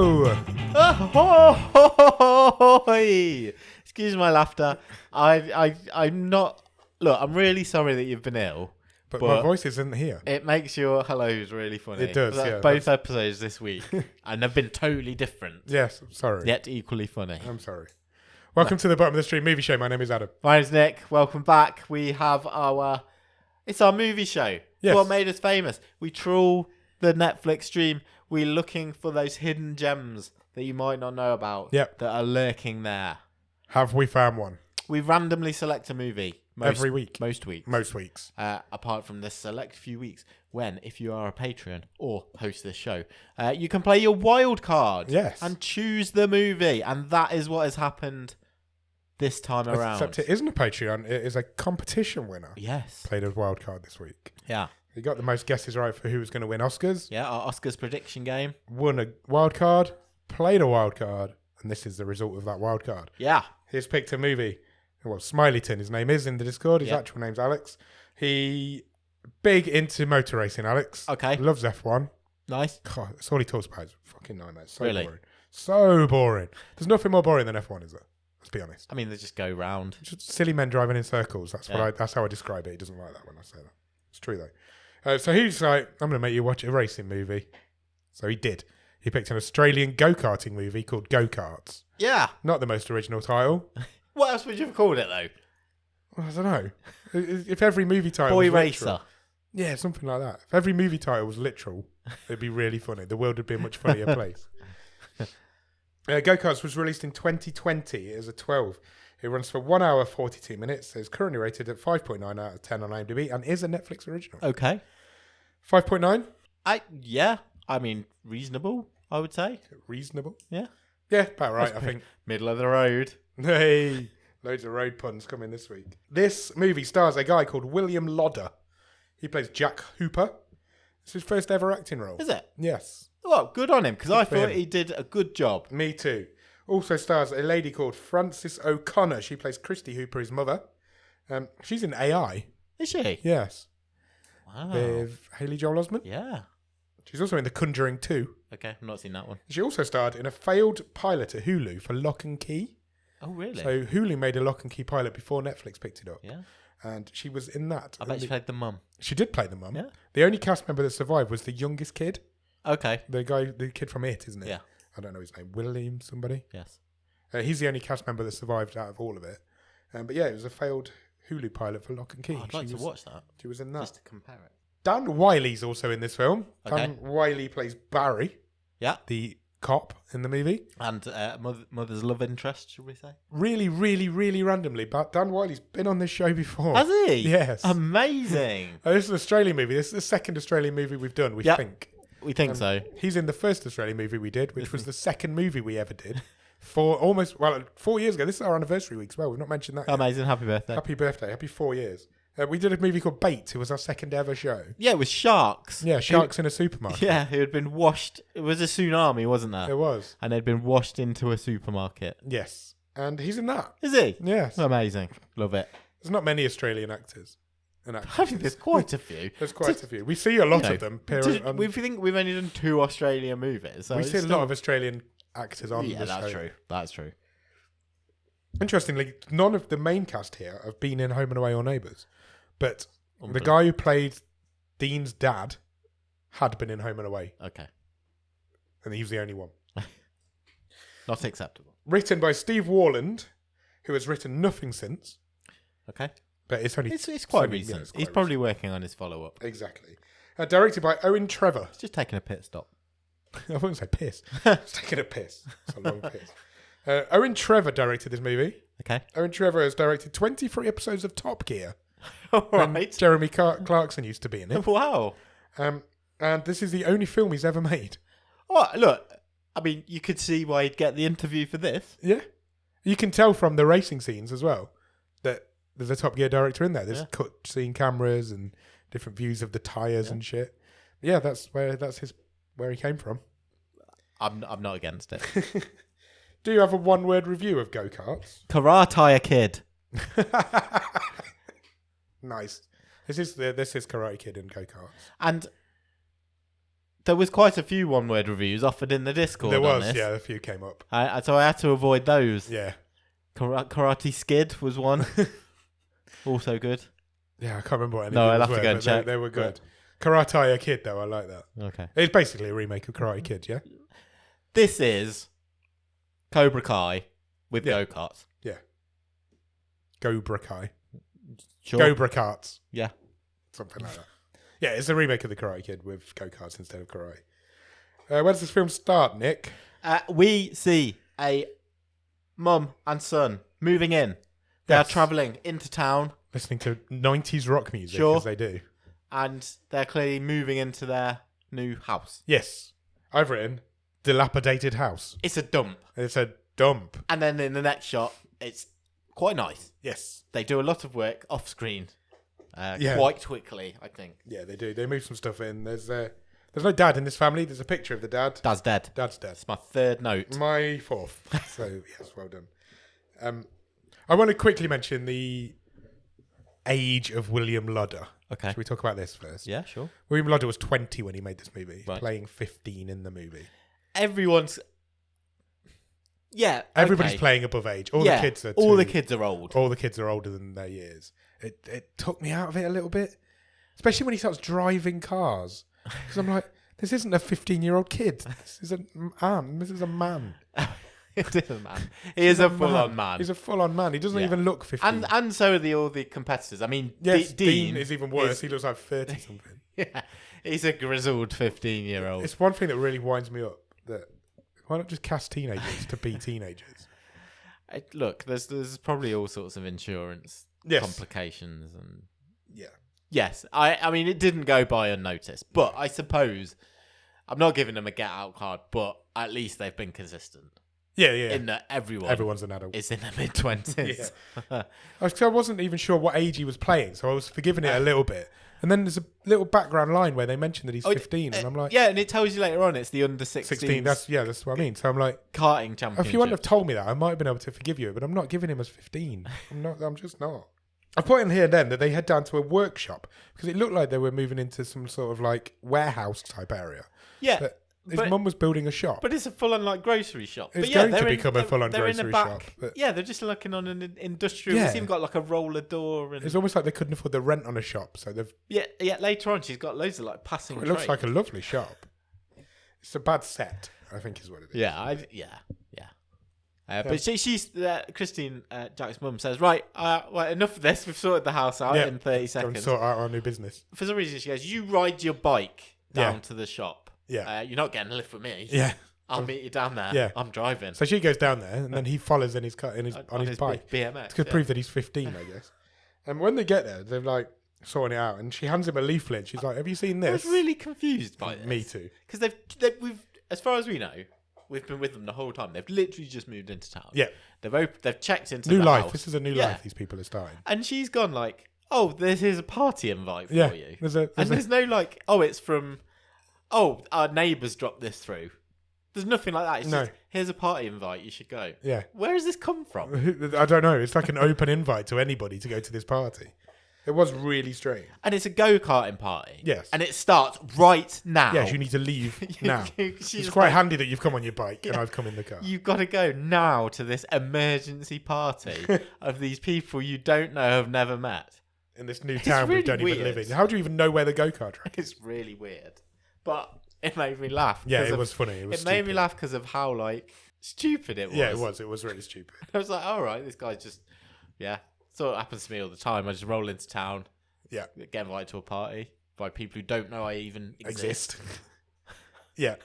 Hello! Ahoy! Excuse my laughter. I'm not. Look, I'm really sorry that you've been ill. But my voice isn't here. It makes your hellos really funny. It does, yeah. Both episodes this week. And they've been totally different. Yes, I'm sorry. Yet equally funny. I'm sorry. Welcome to the Bottom of the Street Movie Show. My name is Adam. My name's Nick. Welcome back. We have it's our movie show. Yes. What made us famous. We trawl the Netflix stream. We're looking for those hidden gems that you might not know about. Yep. That are lurking there. Have we found one? We randomly select a movie. Every week. Most weeks. Most weeks. Apart from the select few weeks when, if you are a Patreon or host this show, you can play your wild card. Yes. And choose the movie. And that is what has happened this time around. Except it isn't a Patreon. It is a competition winner. Yes. Played a wild card this week. Yeah. He got the most guesses right for who was going to win Oscars. Yeah, our Oscars prediction game. Won a wild card. Played a wild card. And this is the result of that wild card. Yeah. He's picked a movie. Well, Smileyton, his name is in the Discord. His actual name's Alex. He big into motor racing, Alex. Okay. Loves F1. Nice. God, that's all he talks about. It's fucking nightmare. So Really? boring. So boring. There's nothing more boring than F1, is there? Let's be honest. I mean, they just go round. Just silly men driving in circles. That's that's how I describe it. He doesn't like that when I say that. It's true though. So he's like, I'm going to make you watch a racing movie. So he did. He picked an Australian go-karting movie called Karts. Yeah. Not the most original title. What else would you have called it, though? Well, I don't know. If every movie title Boy was Racer. literal, yeah, something like that. If every movie title was literal, it'd be really funny. The world would be a much funnier place. Go-Karts was released in 2020 as a 12. It runs for 1 hour, 42 minutes. It's currently rated at 5.9 out of 10 on IMDb and is a Netflix original. Okay. 5.9? Yeah. I mean, reasonable, I would say. Reasonable? Yeah. Yeah, about right, I think. Middle of the road. Hey, loads of road puns coming this week. This movie stars a guy called William Lodder. He plays Jack Hooper. It's his first ever acting role. Is it? Yes. Well, good on him, because I for thought him. he did a good job. Me too. Also stars a lady called Frances O'Connor. She plays Christy Hooper, his mother. She's in AI. Is she? Yes. Wow. With Haley Joel Osment. Yeah. She's also in The Conjuring 2. Okay, I've not seen that one. She also starred in a failed pilot at Hulu for Lock and Key. Oh, really? So Hulu made a Lock and Key pilot before Netflix picked it up. Yeah. And she was in that. I bet she played the mum. She did play the mum. Yeah. The only cast member that survived was the youngest kid. Okay. The kid from It, isn't it? Yeah. I don't know his name. William somebody. Yes. He's the only cast member that survived out of all of it. But yeah, it was a failed Hulu pilot for Lock and Key. Oh, I'd like to watch that. She was in that. Just to compare it. Dan Wiley's also in this film. Okay. Dan Wiley plays Barry, Yeah. the cop in the movie. And mother's love interest, should we say? Really, really, really randomly, but Dan Wiley's been on this show before. Has he? Yes. Amazing. This is an Australian movie. This is the second Australian movie we've done, we think. We think so. He's in the first Australian movie we did, which was the second movie we ever did. 4 years ago. This is our anniversary week as well. We've not mentioned that yet. Amazing. Happy birthday. Happy birthday. Happy 4 years. We did a movie called Bait. It was our second ever show. Yeah, it was sharks. Yeah, sharks in a supermarket. Yeah, who had been washed. It was a tsunami, wasn't there? It was. And they'd been washed into a supermarket. Yes. And he's in that. Is he? Yes. Amazing. Love it. There's not many Australian actors. I think there's quite a few. There's quite a few. We see a lot of them. We think we've only done 2 Australian movies. So we see a lot of Australian actors on the show. Yeah, that's true. That's true. Interestingly, none of the main cast here have been in Home and Away or Neighbours. But the guy who played Dean's dad had been in Home and Away. Okay. And he was the only one. Not acceptable. Written by Steve Warland, who has written nothing since. Okay. But it's only... It's quite recent. He's probably working on his follow-up. Exactly. Directed by Owen Trevor. He's just taking a pit stop. I wouldn't say piss. He's taking a piss. It's a long piss. Owen Trevor directed this movie. Okay. Owen Trevor has directed 23 episodes of Top Gear. All right. Jeremy Clarkson used to be in it. Wow. And this is the only film he's ever made. Oh, look. I mean, you could see why he'd get the interview for this. Yeah. You can tell from the racing scenes as well that there's a Top Gear director in there. There's cut scene cameras and different views of the tyres and shit. Yeah, that's where he came from. I'm not against it. Do you have a one-word review of Go-Karts? Karate Kid. Nice. This is Karate Kid and Go-Karts. And there was quite a few one-word reviews offered in the Discord. There on was, this. yeah, a few came up. So I had to avoid those. Yeah. Karate Skid was one. Also good. Yeah, I can't remember what any No, of I'll those have to were, go and but check. They were good. Karate Kid, though, I like that. Okay. It's basically a remake of Karate Kid, yeah? This is Cobra Kai with go-karts. Yeah. Cobra Kai. Sure. Cobra Karts. Yeah. Something like that. Yeah, it's a remake of the Karate Kid with go-karts instead of karate. Where does this film start, Nick? We see a mum and son moving in. They are Yes. travelling into town. Listening to 90s rock music, Sure. as they do. And they're clearly moving into their new house. Yes. I've written dilapidated house. It's a dump. It's a dump. And then in the next shot, it's quite nice. Yes. They do a lot of work off screen Yeah. quite quickly, I think. Yeah, they do. They move some stuff in. There's no dad in this family. There's a picture of the dad. Dad's dead. Dad's dead. That's my third note. My fourth. So, yes, well done. I want to quickly mention the age of William Ludder. Okay. Should we talk about this first? Yeah, sure. William Ludder was 20 when he made this movie, Right. playing 15 in the movie. Everyone's... Yeah, Everybody's okay. playing above age. All the kids are all the kids are old. All the kids are older than their years. It took me out of it a little bit, especially when he starts driving cars. Because I'm like, this isn't a 15-year-old kid. This is a man. This is a man. It is a man. He is a full-on man. He's a full-on man. He doesn't even look 15. And so are all the competitors. I mean, yes, Dean is even worse. He looks like 30-something. Yeah, he's a grizzled 15-year-old. It's one thing that really winds me up. That why not just cast teenagers to be teenagers? Look, there's probably all sorts of insurance complications and yes. I mean, it didn't go by unnoticed, but I suppose I'm not giving them a get out card, but at least they've been consistent. Yeah. In that Everyone's an adult. is in their mid-20s. I wasn't even sure what age he was playing, so I was forgiving it a little bit. And then there's a little background line where they mention that he's 15, and I'm like, yeah, and it tells you later on it's the under 16. That's what I mean. So I'm like, karting championship. if you wouldn't have told me that, I might have been able to forgive you, but I'm not giving him as 15. I'm just not. I put in here then that they head down to a workshop because it looked like they were moving into some sort of like warehouse type area. Yeah. But his mum was building a shop. But it's a full-on like grocery shop. It's but yeah, going to become a full-on they're in the grocery back. shop. But Yeah, they're just looking on an industrial. Yeah. It's even got like a roller door. And it's almost like they couldn't afford the rent on a shop, so they've. yeah. Later on, she's got loads of like passing. It looks like a lovely shop. It's a bad set, I think, is what it is. Yeah. But she's Christine, Jack's mum says, right, enough of this. We've sorted the house out in 30 Go and seconds. sort out our new business. For some reason, she goes, you ride your bike down to the shop. Yeah. You're not getting a lift with me. Yeah. I'll meet you down there. Yeah. I'm driving. So she goes down there, and then he follows in his car, on his bike. BMX. To prove that he's 15, I guess. And when they get there, they're like sorting it out, and she hands him a leaflet. She's like, "Have you seen this?" I was really confused by this. Me too. Because we've, as far as we know, we've been with them the whole time. They've literally just moved into town. Yeah. They've checked into New the life. house. This is a new life these people are starting. And she's gone like, oh, here's a party invite for Yeah. you. There's no like, oh, it's from, oh, our neighbours dropped this through. There's nothing like that. It's just, here's a party invite. You should go. Yeah. Where has this come from? I don't know. It's like an open invite to anybody to go to this party. It was really strange. And it's a go-karting party. Yes. And it starts right now. Yes, you need to leave now. She's It's quite like, handy that you've come on your bike and I've come in the car. You've got to go now to this emergency party of these people you don't know, have never met. In this new town we really don't even live weird. in. How do you even know where the go-kart track is? It's really weird. But it made me laugh. Yeah, 'cause it of- was funny. It was made me stupid. laugh because of how, like, stupid it was. Yeah, it was. It was really stupid. I was like, all right, this guy's just, So it happens to me all the time. I just roll into town, Yeah. get invited to a party by people who don't know I even exist. Yeah.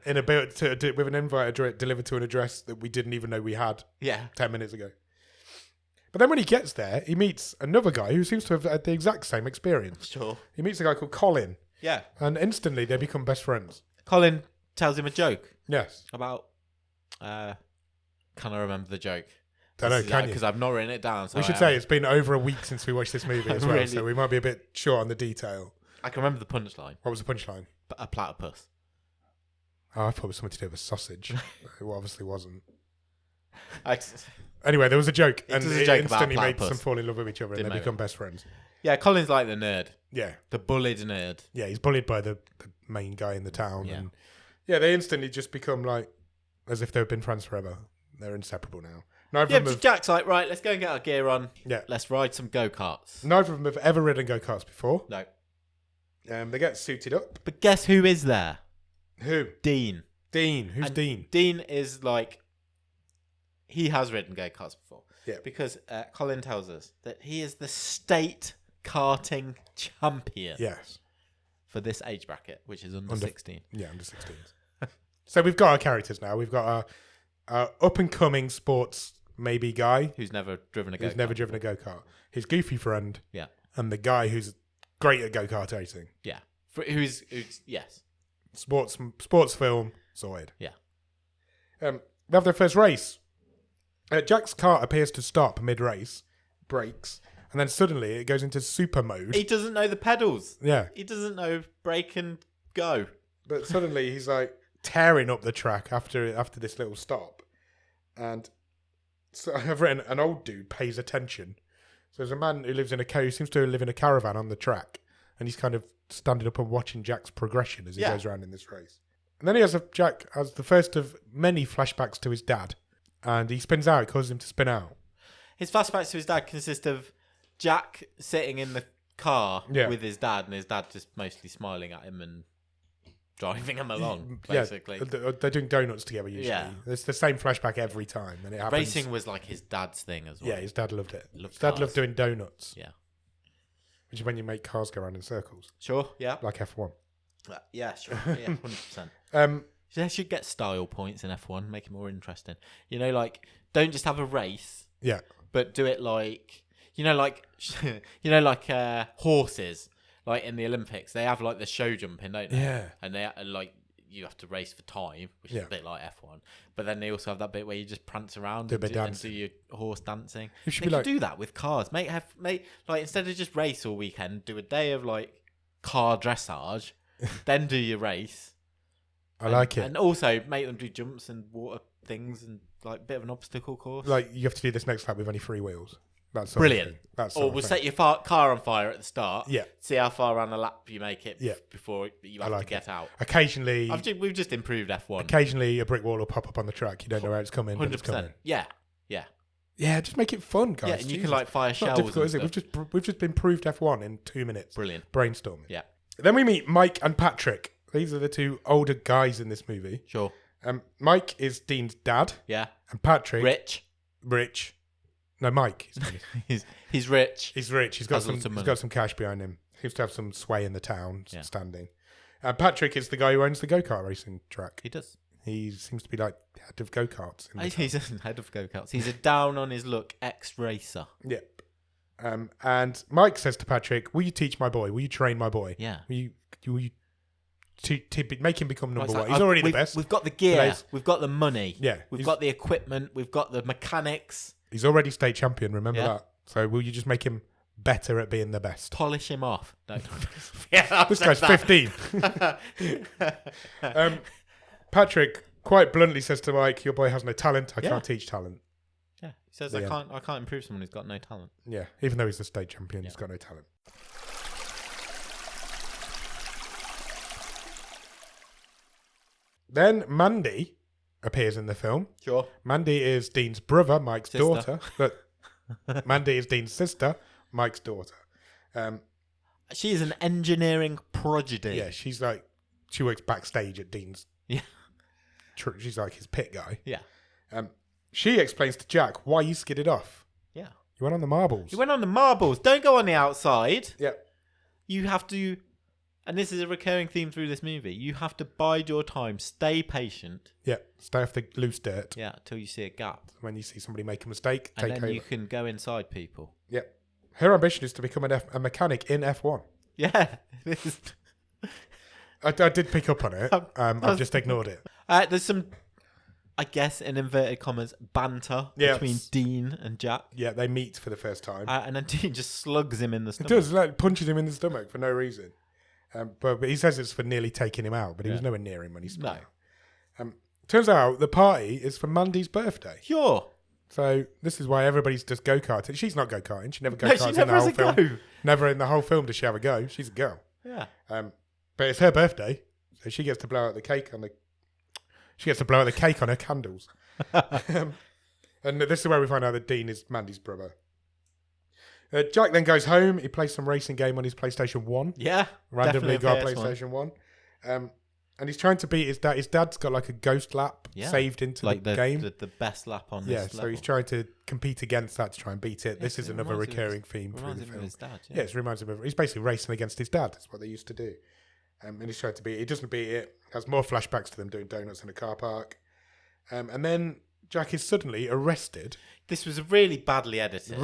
In a bit with an invite delivered to an address that we didn't even know we had Yeah. 10 minutes ago. But then when he gets there, he meets another guy who seems to have had the exact same experience. Sure. He meets a guy called Colin, Yeah. and instantly they become best friends. Colin tells him a joke Yes. about, can I remember the joke? Don't know, can you? Because I've not written it down. So We should say it's been over a week since we watched this movie as well, Really? so we might be a bit short on the detail. I can remember the punchline. What was the punchline? A platypus. Oh, I thought it was something to do with a sausage. It obviously wasn't. I- Anyway, there was a joke, It and was a it joke about instantly made platypus. them fall in love with each other, and Didn't they make become best friends. yeah, Colin's like the nerd. Yeah. The bullied nerd. Yeah, he's bullied by the main guy in the town. Yeah. And they instantly just become like as if they've been friends forever. They're inseparable now. Neither of them Jack's like, right, let's go and get our gear on. Yeah. Let's ride some go-karts. Neither of them have ever ridden go-karts before. No. They get suited up. But guess who is there? Who? Dean. Who's Dean? Dean is like, he has ridden go-karts before. Yeah. Because Colin tells us that he is the state karting champion. Yes. For this age bracket, which is under 16. Yeah, under 16s. So we've got our characters now. We've got our up-and-coming sports maybe guy. Who's never driven a go-kart. His goofy friend. Yeah. And the guy who's great at go-kart racing. Yeah. Who's yes. Sports film, sorted. Yeah. We have their first race. Jack's car appears to stop mid-race, brakes, and then suddenly it goes into super mode. He doesn't know the pedals. Yeah. He doesn't know brake and go. But suddenly he's like tearing up the track after this little stop. And so I've written, an old dude pays attention. So there's a man who seems to live in a caravan on the track, and he's kind of standing up and watching Jack's progression as he goes around in this race. And then Jack has the first of many flashbacks to his dad. And he spins out. It causes him to spin out. His flashbacks to his dad consist of Jack sitting in the car with his dad, and his dad just mostly smiling at him and driving him along, basically. Yeah, they're doing donuts together usually. Yeah. It's the same flashback every time. And it happens. Racing was like his dad's thing as well. Yeah, his dad loved it. His dad loved doing donuts. Yeah. Which is when you make cars go around in circles. Sure, yeah. Like F1. Yeah, sure. Yeah, 100%. They should get style points in F1, make it more interesting. Like, don't just have a race. Yeah. But do it like, like horses. Like in the Olympics, they have like the show jumping, don't they? Yeah. And they like, you have to race for time, which is a bit like F1. But then they also have that bit where you just prance around and do your horse dancing. They should do that with cars. Make like, instead of just race all weekend, do a day of like car dressage, then do your race. I like it. And also make them do jumps and water things and like a bit of an obstacle course. Like, you have to do this next lap with only 3 wheels. That's brilliant. Or we'll set your car on fire at the start. Yeah. See how far around the lap you make it before you have to get out. Occasionally... we've just improved F1. Occasionally a brick wall will pop up on the track. You don't know where it's coming, 100%. But it's coming. Yeah. Yeah. Yeah, just make it fun, guys. Yeah, and you can like fire shells. Not difficult, is it? We've just improved F1 in 2 minutes. Brilliant. Brainstorming. Yeah. Then we meet Mike and Patrick. These are the 2 older guys in this movie. Sure. Mike is Dean's dad. Yeah. And Patrick... Rich. No, Mike. He's rich. He's rich. He's got some cash behind him. Seems to have some sway in the town, standing. Patrick is the guy who owns the go-kart racing track. He does. He seems to be like head of go-karts. He's a head of go-karts. He's a down on his luck ex-racer. Yep. And Mike says to Patrick, "Will you teach my boy? Will you train my boy? Yeah. Will you to make him become number one? He's already the best. We've got the gear. We've got the money. Yeah. We've got the equipment. We've got the mechanics. He's already state champion. Remember that. So will you just make him better at being the best? Polish him off. No. This guy's 15. Patrick quite bluntly says to Mike, "Your boy has no talent. I can't teach talent." Yeah, he says, "I can't improve someone who's got no talent." Yeah, even though he's the state champion, he's got no talent. Then Mandy appears in the film. Sure. Mandy is Dean's brother, Mike's daughter. But Mandy is Dean's sister, Mike's daughter. She is an engineering prodigy. Yeah, she works backstage at Dean's. Yeah. She's like his pit guy. Yeah. She explains to Jack why you skidded off. Yeah. You went on the marbles. Don't go on the outside. Yeah. You have to, and this is a recurring theme through this movie, you have to bide your time, stay patient. Yeah. Stay off the loose dirt. Yeah, until you see a gap. When you see somebody make a mistake, and take then over. you can go inside people. Yeah. Her ambition is to become a mechanic in F1. Yeah. I did pick up on it. I've just ignored it. There's some, I guess, in inverted commas, banter between Dean and Jack. Yeah, they meet for the first time. And then Dean just slugs him in the stomach. It does, like punches him in the stomach for no reason. But he says it's for nearly taking him out, but he was nowhere near him when he spun out. Turns out the party is for Mandy's birthday. Sure. So this is why everybody's just go-karting. She's not go-karting. She never go-karts in the whole film. Go. Never in the whole film does she have a go. She's a girl. Yeah. But it's her birthday. So she gets to blow out the cake on her candles. And this is where we find out that Dean is Mandy's brother. Jack then goes home. He plays some racing game on his PlayStation 1. Yeah. Randomly got a PlayStation 1. And he's trying to beat his dad. His dad's got like a ghost lap saved into the game. The best lap on this level. So he's trying to compete against that to try and beat it. This is another recurring theme through the film. His dad, It reminds him of... He's basically racing against his dad. That's what they used to do. And he's trying to beat it. He doesn't beat it. Has more flashbacks to them doing donuts in a car park. And then Jack is suddenly arrested. This was really badly edited.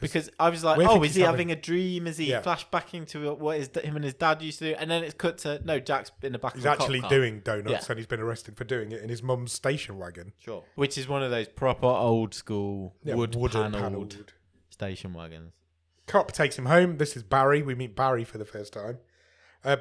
Because I was like, is he having a dream? Is he flashbacking to what him and his dad used to do? And then it's cut to, no, Jack's in the back of the cop car. He's actually doing donuts and he's been arrested for doing it in his mum's station wagon. Sure. Which is one of those proper old school wood-panelled station wagons. Cop takes him home. This is Barry. We meet Barry for the first time.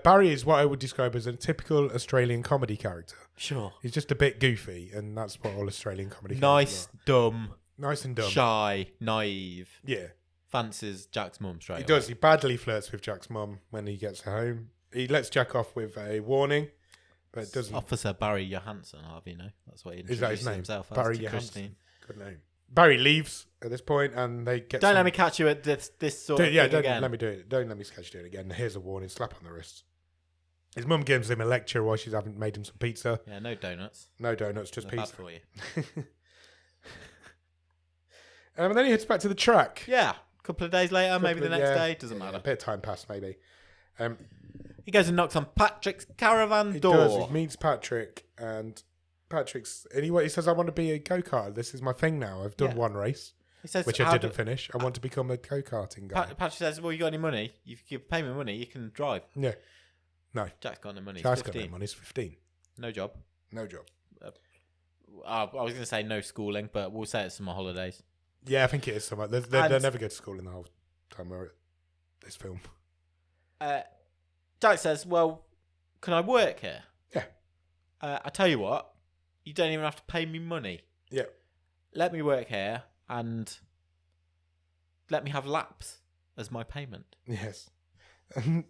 Barry is what I would describe as a typical Australian comedy character. Sure. He's just a bit goofy, and that's what all Australian comedy characters are. Nice and dumb. Shy, naive. Yeah. Fancies Jack's mum straight away. He does. He badly flirts with Jack's mum when he gets home. He lets Jack off with a warning, but it doesn't... Officer Barry Johansson, Harvey, no? That's what he introduced his name? Himself Barry Johansson. Good name. Barry leaves at this point, and they get... Don't let me catch you at this sort of thing again. Don't let me do it. Don't let me catch you doing it again. Here's a warning. Slap on the wrist. His mum gives him a lecture while she's made him some pizza. Yeah, no donuts. No donuts, just pizza. Bad for you. And then he heads back to the track. Yeah. A couple of days later, maybe the next day. Doesn't matter. A bit of time passed, maybe. He goes and knocks on Patrick's caravan door. Does. He meets Patrick, and he says, I want to be a go-kart. This is my thing now. I've done one race, which I didn't finish. I want to become a go-karting guy. Patrick says, well, you got any money? You pay me money, you can drive. Yeah. No. Jack's got no money. Jack's got no money. He's 15. No job. I was going to say no schooling, but we'll say it's summer holidays. Yeah, I think it is summer. They never go to school in the whole time we're at this film. Jack says, well, can I work here? Yeah. I tell you what, you don't even have to pay me money. Yeah. Let me work here and let me have laps as my payment. Yes. And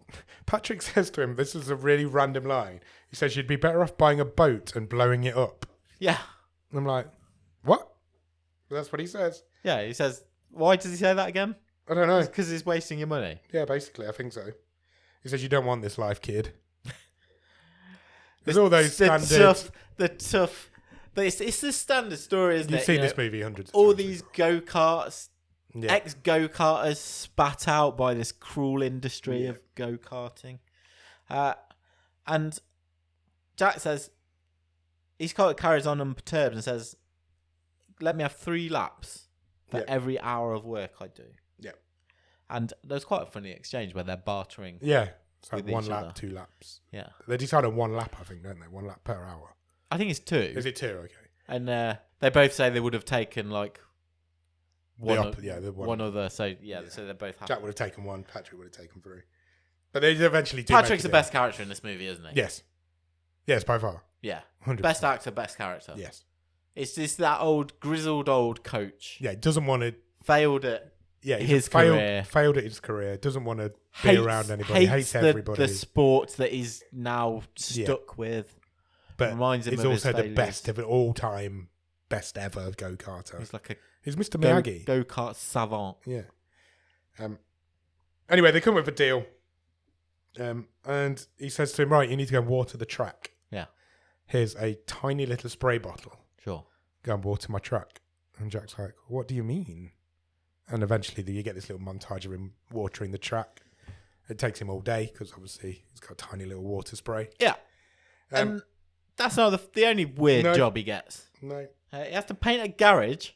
Patrick says to him, this is a really random line. He says, you'd be better off buying a boat and blowing it up. Yeah. And I'm like, what? That's what he says. Yeah, he says, why does he say that again? I don't know. Because he's wasting your money. Yeah, basically, I think so. He says, you don't want this life, kid. There's all those standards. It's the standard story, isn't it? You've seen this movie hundreds of times. All times. These go-karts, ex-go-karters spat out by this cruel industry of go-karting. And Jack says, he's kind of carries on unperturbed and says, let me have 3 laps for every hour of work I do. Yeah. And there's quite a funny exchange where they're bartering. Yeah. It's like 1 lap, 2 laps. Yeah. They decide on 1 lap, I think, don't they? 1 lap per hour. I think it's 2. Is it 2? Okay. And they both say they would have taken like one other. So so they're both happy. Jack would have taken 1, Patrick would have taken 3. But they eventually do. Patrick's the best character in this movie, isn't he? Yes. Yes, by far. Yeah. 100%. Best actor, best character. Yes. It's just that grizzled old coach. Yeah, doesn't want to... Failed at career. Failed at his career. Doesn't want to be around anybody. Hates everybody. The sport that he's now stuck with. But reminds him he's of also his the best of an all-time, best ever go-karter. He's Mr. Miyagi. Go-kart savant. Yeah. Anyway, they come up with a deal. And he says to him, right, you need to go and water the track. Yeah. Here's a tiny little spray bottle. Sure. Go and water my track. And Jack's like, what do you mean? And eventually you get this little montage of him watering the track. It takes him all day because obviously he's got a tiny little water spray. Yeah. And that's not the only weird job he gets. No. He has to paint a garage.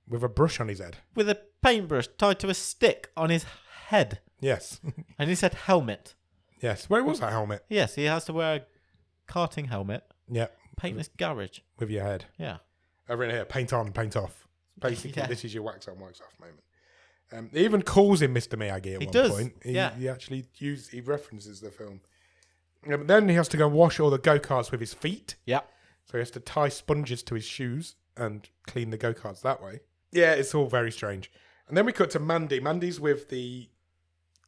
With a brush on his head. With a paintbrush tied to a stick on his head. Yes. And he said helmet. Yes. Where was that helmet? Yes, he has to wear a karting helmet. Yeah. Paint this garage. With your head. Yeah. Over in here, paint on, paint off. Basically, this is your wax on, wax off moment. He even calls him Mr. Miyagi at one point. He actually he references the film. But then he has to go and wash all the go-karts with his feet. Yeah. So he has to tie sponges to his shoes and clean the go-karts that way. Yeah, it's all very strange. And then we cut to Mandy. Mandy's with the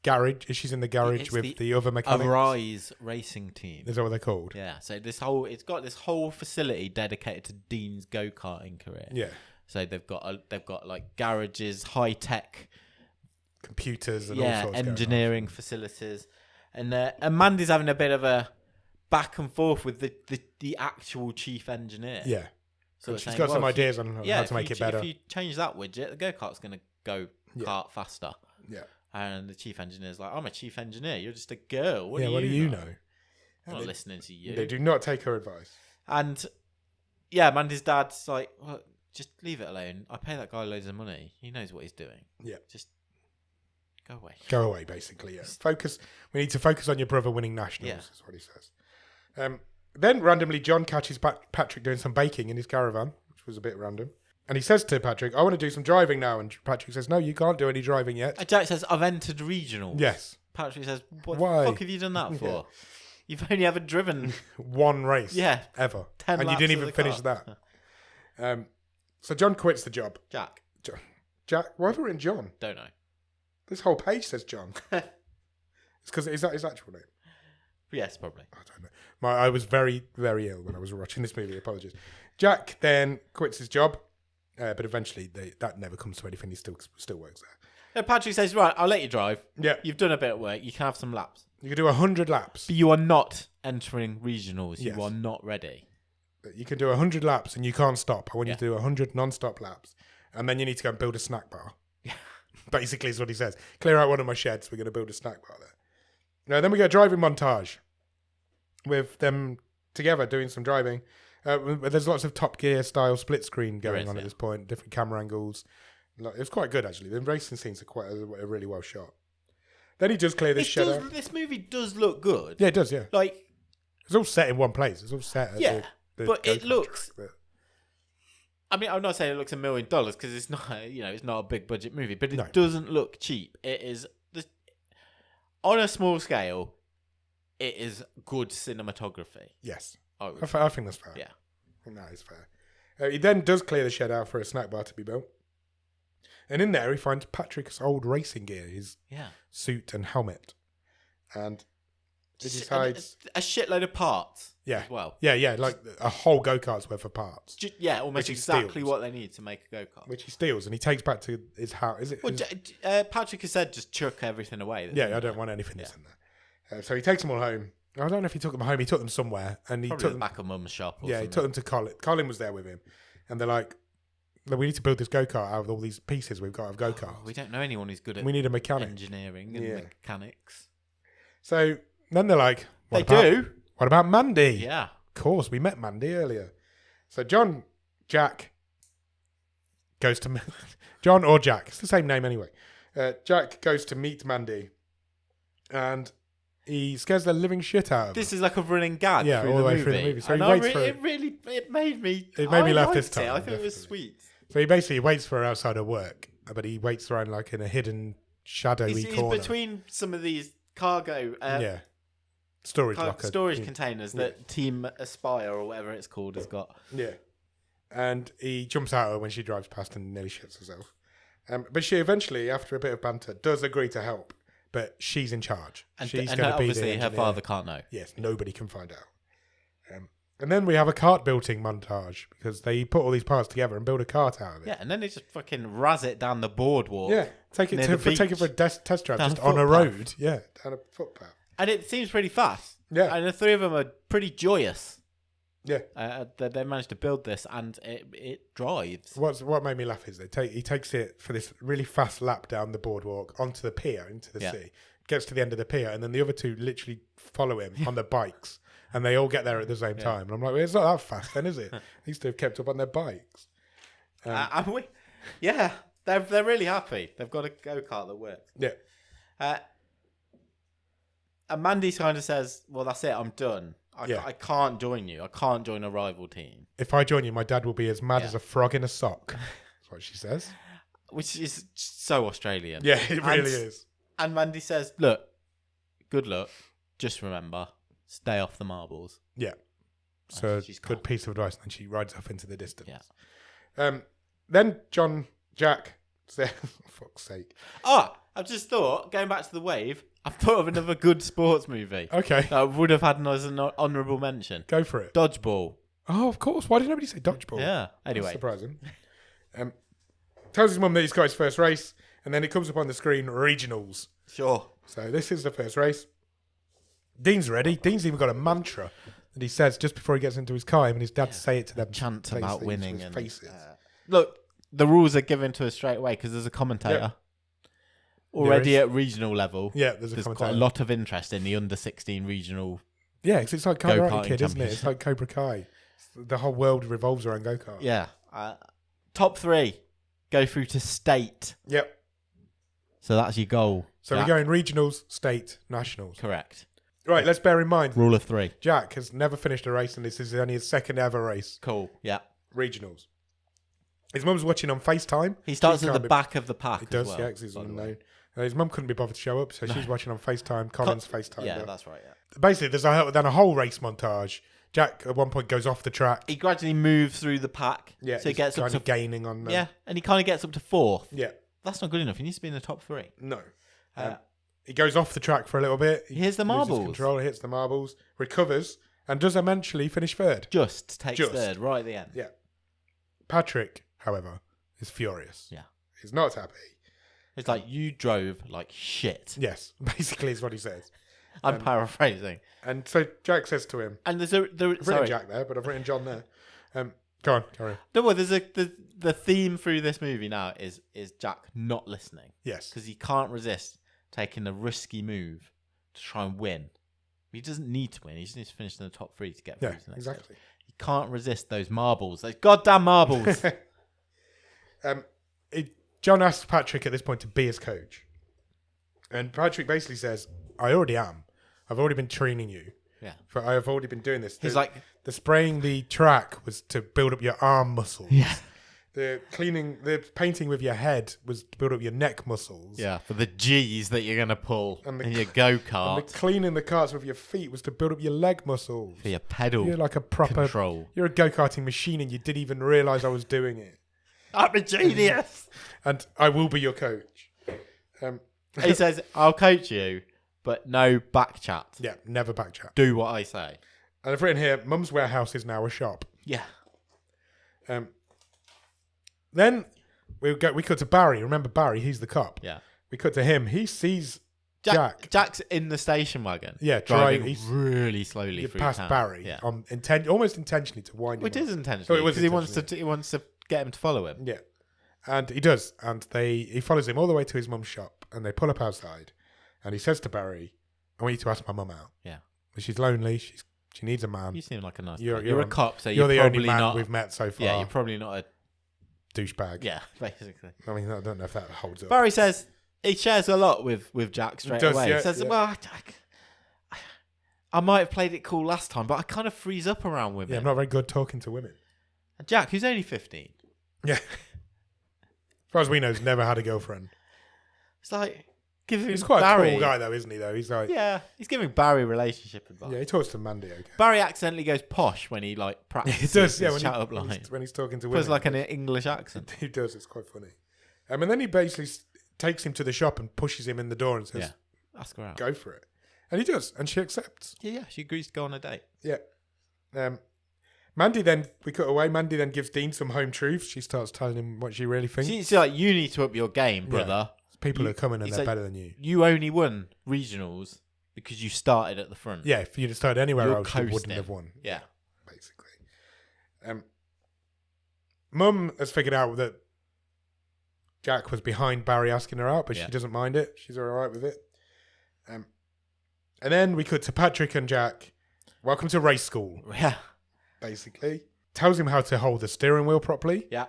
garage. She's in the garage with the other mechanics. Arise Racing Team. Is that what they're called? Yeah. So it's got this whole facility dedicated to Dean's go-karting career. Yeah. So they've got like garages, high tech computers and all sorts engineering facilities, and Mandy's having a bit of a back and forth with the actual chief engineer. Yeah. So she's got some ideas on how to make it better. If you change that widget, the go-kart's going to go kart faster. Yeah. And the chief engineer's like, I'm a chief engineer. You're just a girl. What do you know? I'm not listening to you. They do not take her advice. And yeah, Mandy's dad's like, well, just leave it alone. I pay that guy loads of money. He knows what he's doing. Yeah. Just go away. Go away, basically, yeah. Focus. We need to focus on your brother winning nationals, is what he says. Then, randomly, John catches Patrick doing some baking in his caravan, which was a bit random. And he says to Patrick, I want to do some driving now. And Patrick says, no, you can't do any driving yet. Jack says, I've entered regionals. Yes. Patrick says, what the fuck have you done that for? Yeah. You've only ever driven... one race. Yeah. Ever. 10 and you didn't even finish that. So John quits the job. Jack? Why have I written John? Don't know. This whole page says John. It's because is that his actual name? Yes, probably. I don't know. I was very, very ill when I was watching this movie. Apologies. Jack then quits his job, but eventually that never comes to anything. He still works there. Patrick says, right, I'll let you drive. Yeah. You've done a bit of work. You can have some laps. You can do 100 laps. But you are not entering regionals. Yes. You are not ready. You can do 100 laps and you can't stop. I want you to do 100 non-stop laps. And then you need to go and build a snack bar. Basically is what he says. Clear out one of my sheds. We're going to build a snack bar there. Now, then we get a driving montage with them together doing some driving. There's lots of Top Gear style split screen going on at this point. Different camera angles. It was quite good, actually. The racing scenes are really well shot. Then he does clear this shed out. This movie does look good. Yeah, it does, yeah. Like, it's all set in one place. It's all set at but it looks... I mean, I'm not saying it looks $1 million because it's not, it's not a big budget movie, but it doesn't look cheap. It is on a small scale. It is good cinematography. Yes, I think that's fair. Yeah, I think that is fair. He then does clear the shed out for a snack bar to be built, and in there he finds Patrick's old racing gear, his suit and helmet, and he decides a shitload of parts. Yeah. As well. Yeah, like a whole go-kart's worth of parts. Almost exactly what they need to make a go-kart. Which he steals, and he takes back to his house. Is it? Well, Patrick has said just chuck everything away. Yeah, I don't want anything that's in there. So he takes them all home. I don't know if he took them home. He took them somewhere. And he Probably took them back of Mum's shop or something. He took them to Colin. Colin was there with him. And they're like, we need to build this go-kart out of all these pieces we've got of go-karts. We don't know anyone who's good at we need a mechanic. Engineering and mechanics. So then they're like... What about Mandy? Yeah. Of course, we met Mandy earlier. So Jack goes to... John or Jack. It's the same name anyway. Jack goes to meet Mandy. And he scares the living shit out of her. This is like a running gag all the way through the movie. So he waits for it made me... It made me laugh this time. I thought it was sweet. So he basically waits for her outside of work. But he waits around like in a hidden, shadowy corner. He's between some of these cargo... storage containers that Team Aspire or whatever it's called has got. Yeah. And he jumps out at her when she drives past and nearly shits herself. But she eventually, after a bit of banter, does agree to help. But she's in charge. She's going to be obviously her father can't know. Yes, nobody can find out. And then we have a kart building montage because they put all these parts together and build a kart out of it. Yeah, and then they just fucking razz it down the boardwalk. Yeah, take it for a test drive just on a road. Yeah, down a footpath. And it seems pretty fast. Yeah. And the three of them are pretty joyous. Yeah. That they managed to build this and it drives. What made me laugh is he takes it for this really fast lap down the boardwalk onto the pier, into the sea, gets to the end of the pier, and then the other two literally follow him on their bikes, and they all get there at the same time. And I'm like, well, it's not that fast then, is it? They used to have kept up on their bikes. They're really happy. They've got a go-kart that works. Yeah. And Mandy kind of says, well, that's it, I'm done. I can't join you. I can't join a rival team. If I join you, my dad will be as mad as a frog in a sock. That's what she says. Which is so Australian. Yeah, it really is. And Mandy says, look, good luck. Just remember, stay off the marbles. Yeah. So good piece of advice. And then she rides off into the distance. Yeah. Then Jack says, for fuck's sake. I've just thought, going back to the wave, I've thought of another good sports movie. Okay. That I would have had as an honourable mention. Go for it. Dodgeball. Oh, of course. Why did nobody say dodgeball? Yeah. Anyway. That's surprising. Tells his mum that he's got his first race, and then it comes up on the screen, regionals. Sure. So this is the first race. Dean's ready. Dean's even got a mantra that he says just before he gets into his car, and his dad to say it to them. Chant about winning. And faces. Look, the rules are given to us straight away because there's a commentator. Yep. Already at regional level. Yeah, there's quite commentator. a lot of interest in the under-16 regional. Yeah, because it's like Karate Go-karting Kid, isn't it? It's like Cobra Kai. The whole world revolves around go-kart. Yeah. Top 3 go through to state. Yep. So that's your goal. So Jack. we're going regionals, state, nationals. Correct. Right, let's bear in mind, Rule of 3. Jack has never finished a race, and this is only his second ever race. Cool. Yeah. Regionals. His mum's watching on FaceTime. He starts at the back of the pack. He does, as well, yeah, because he's unknown. His mum couldn't be bothered to show up, so she's watching on FaceTime. Colin's FaceTime. Yeah, that's right. Yeah. Basically, there's then a whole race montage. Jack at one point goes off the track. He gradually moves through the pack. Yeah, so he gets up to gaining on. Yeah, and he kind of gets up to 4th. Yeah, that's not good enough. He needs to be in the top 3. No. He goes off the track for a little bit. He hits the marbles. Control, hits the marbles, recovers, and does eventually finish third. Just takes third right at the end. Yeah. Patrick, however, is furious. Yeah. He's not happy. It's like, you drove like shit. Yes, basically is what he says. I'm paraphrasing. And so Jack says to him, and I've written Jack there, but I've written John there. Go on, carry on. No, well, the theme through this movie now is Jack not listening. Yes. Because he can't resist taking a risky move to try and win. He doesn't need to win. He just needs to finish in the top 3 to get through to the next exactly. stage. He can't resist those marbles. Those goddamn marbles. John asks Patrick at this point to be his coach. And Patrick basically says, I already am. I've already been training you. Yeah. I've already been doing this. He's like... The spraying the track was to build up your arm muscles. Yeah. The painting with your head was to build up your neck muscles. Yeah, for the G's that you're going to pull in your go-kart. And the cleaning the karts with your feet was to build up your leg muscles. For your pedal You're like a proper... control. You're a go-karting machine and you didn't even realise I was doing it. I'm a genius. And I will be your coach. He says, I'll coach you, but no back chat. Yeah, never back chat. Do what I say. And I've written here, Mum's warehouse is now a shop. Yeah. Then we cut to Barry. Remember Barry? He's the cop. Yeah. We cut to him. He sees Jack. Jack's in the station wagon. Yeah, driving really slowly through past town. Barry. Yeah. Almost intentionally to wind him It up. is intentional. So it was because he wants to get him to follow him. Yeah. And he does. And he follows him all the way to his mum's shop. And they pull up outside. And he says to Barry, I want you to ask my mum out. Yeah. She's lonely. She needs a man. You seem like a nice guy. You're a cop, so you're the probably only man not, we've met so far. Yeah, you're probably not a douchebag. Yeah, basically. I mean, I don't know if that holds up. Barry says he shares a lot with Jack straight away. Yeah, he says, well, I might have played it cool last time, but I kind of freeze up around women. Yeah, I'm not very good talking to women. And Jack, who's only 15. Yeah. As far as we know, he's never had a girlfriend. It's like... He's quite Barry, a cool guy, though, isn't he? Though he's like, yeah, he's giving Barry relationship advice. Yeah, he talks to Mandy. Okay. Barry accidentally goes posh when he like practices he does, yeah, his chat-up line. When he's talking to women. Puts like an English accent. He does. It's quite funny. And then he basically takes him to the shop and pushes him in the door and says, "Yeah, ask her out. Go for it." And he does, and she accepts. Yeah, she agrees to go on a date. Yeah. Mandy then, we cut away. Mandy then gives Dean some home truths. She starts telling him what she really thinks. She's like, you need to up your game, brother. Yeah. People are coming and they're better than you. You only won regionals because you started at the front. Yeah, if you'd have started anywhere else, you wouldn't have won. Yeah. Basically. Mum has figured out that Jack was behind Barry asking her out, but she doesn't mind it. She's all right with it. And then we cut to Patrick and Jack. Welcome to race school. Yeah. Basically. Tells him how to hold the steering wheel properly. Yeah.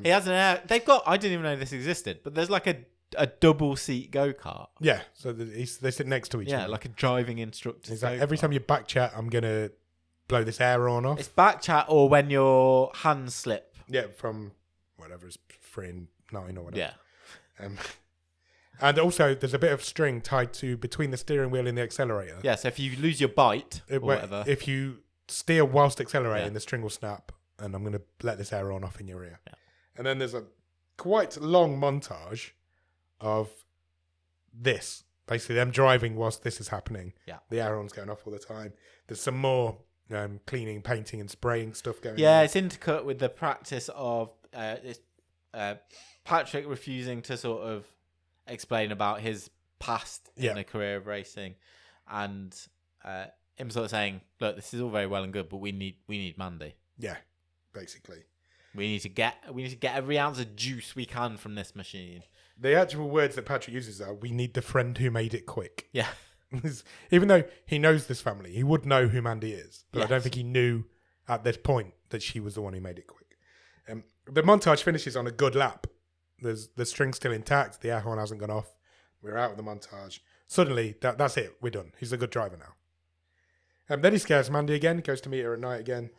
He has an air. They've got, I didn't even know this existed, but there's like a double seat go-kart. Yeah, so they sit next to each other. Yeah, like a driving instructor. Like, every time you back chat, I'm going to blow this air horn off. It's back chat or when your hands slip. Yeah, from whatever, it's 3 and 9 or whatever. Yeah. And also, there's a bit of string tied to between the steering wheel and the accelerator. Yeah, so if you lose your bite or whatever. If you steer whilst accelerating, the string will snap, and I'm going to let this air horn off in your ear. Yeah. And then there's a quite long montage of this. Basically, them driving whilst this is happening. Yeah. The air horn's going off all the time. There's some more cleaning, painting, and spraying stuff going on. Yeah, it's intercut with the practice of Patrick refusing to sort of explain about his past in a career of racing, and him sort of saying, "Look, this is all very well and good, but we need Mandy. Yeah, basically, we need to get every ounce of juice we can from this machine." The actual words that Patrick uses are, "We need the friend who made it quick." Yeah. Even though he knows this family, he would know who Mandy is. But Yes. I don't think he knew at this point that she was the one who made it quick. The montage finishes on a good lap. There's the string's still intact. The air horn hasn't gone off. We're out of the montage. Suddenly, that's it. We're done. He's a good driver now. Then he scares Mandy again. Goes to meet her at night again.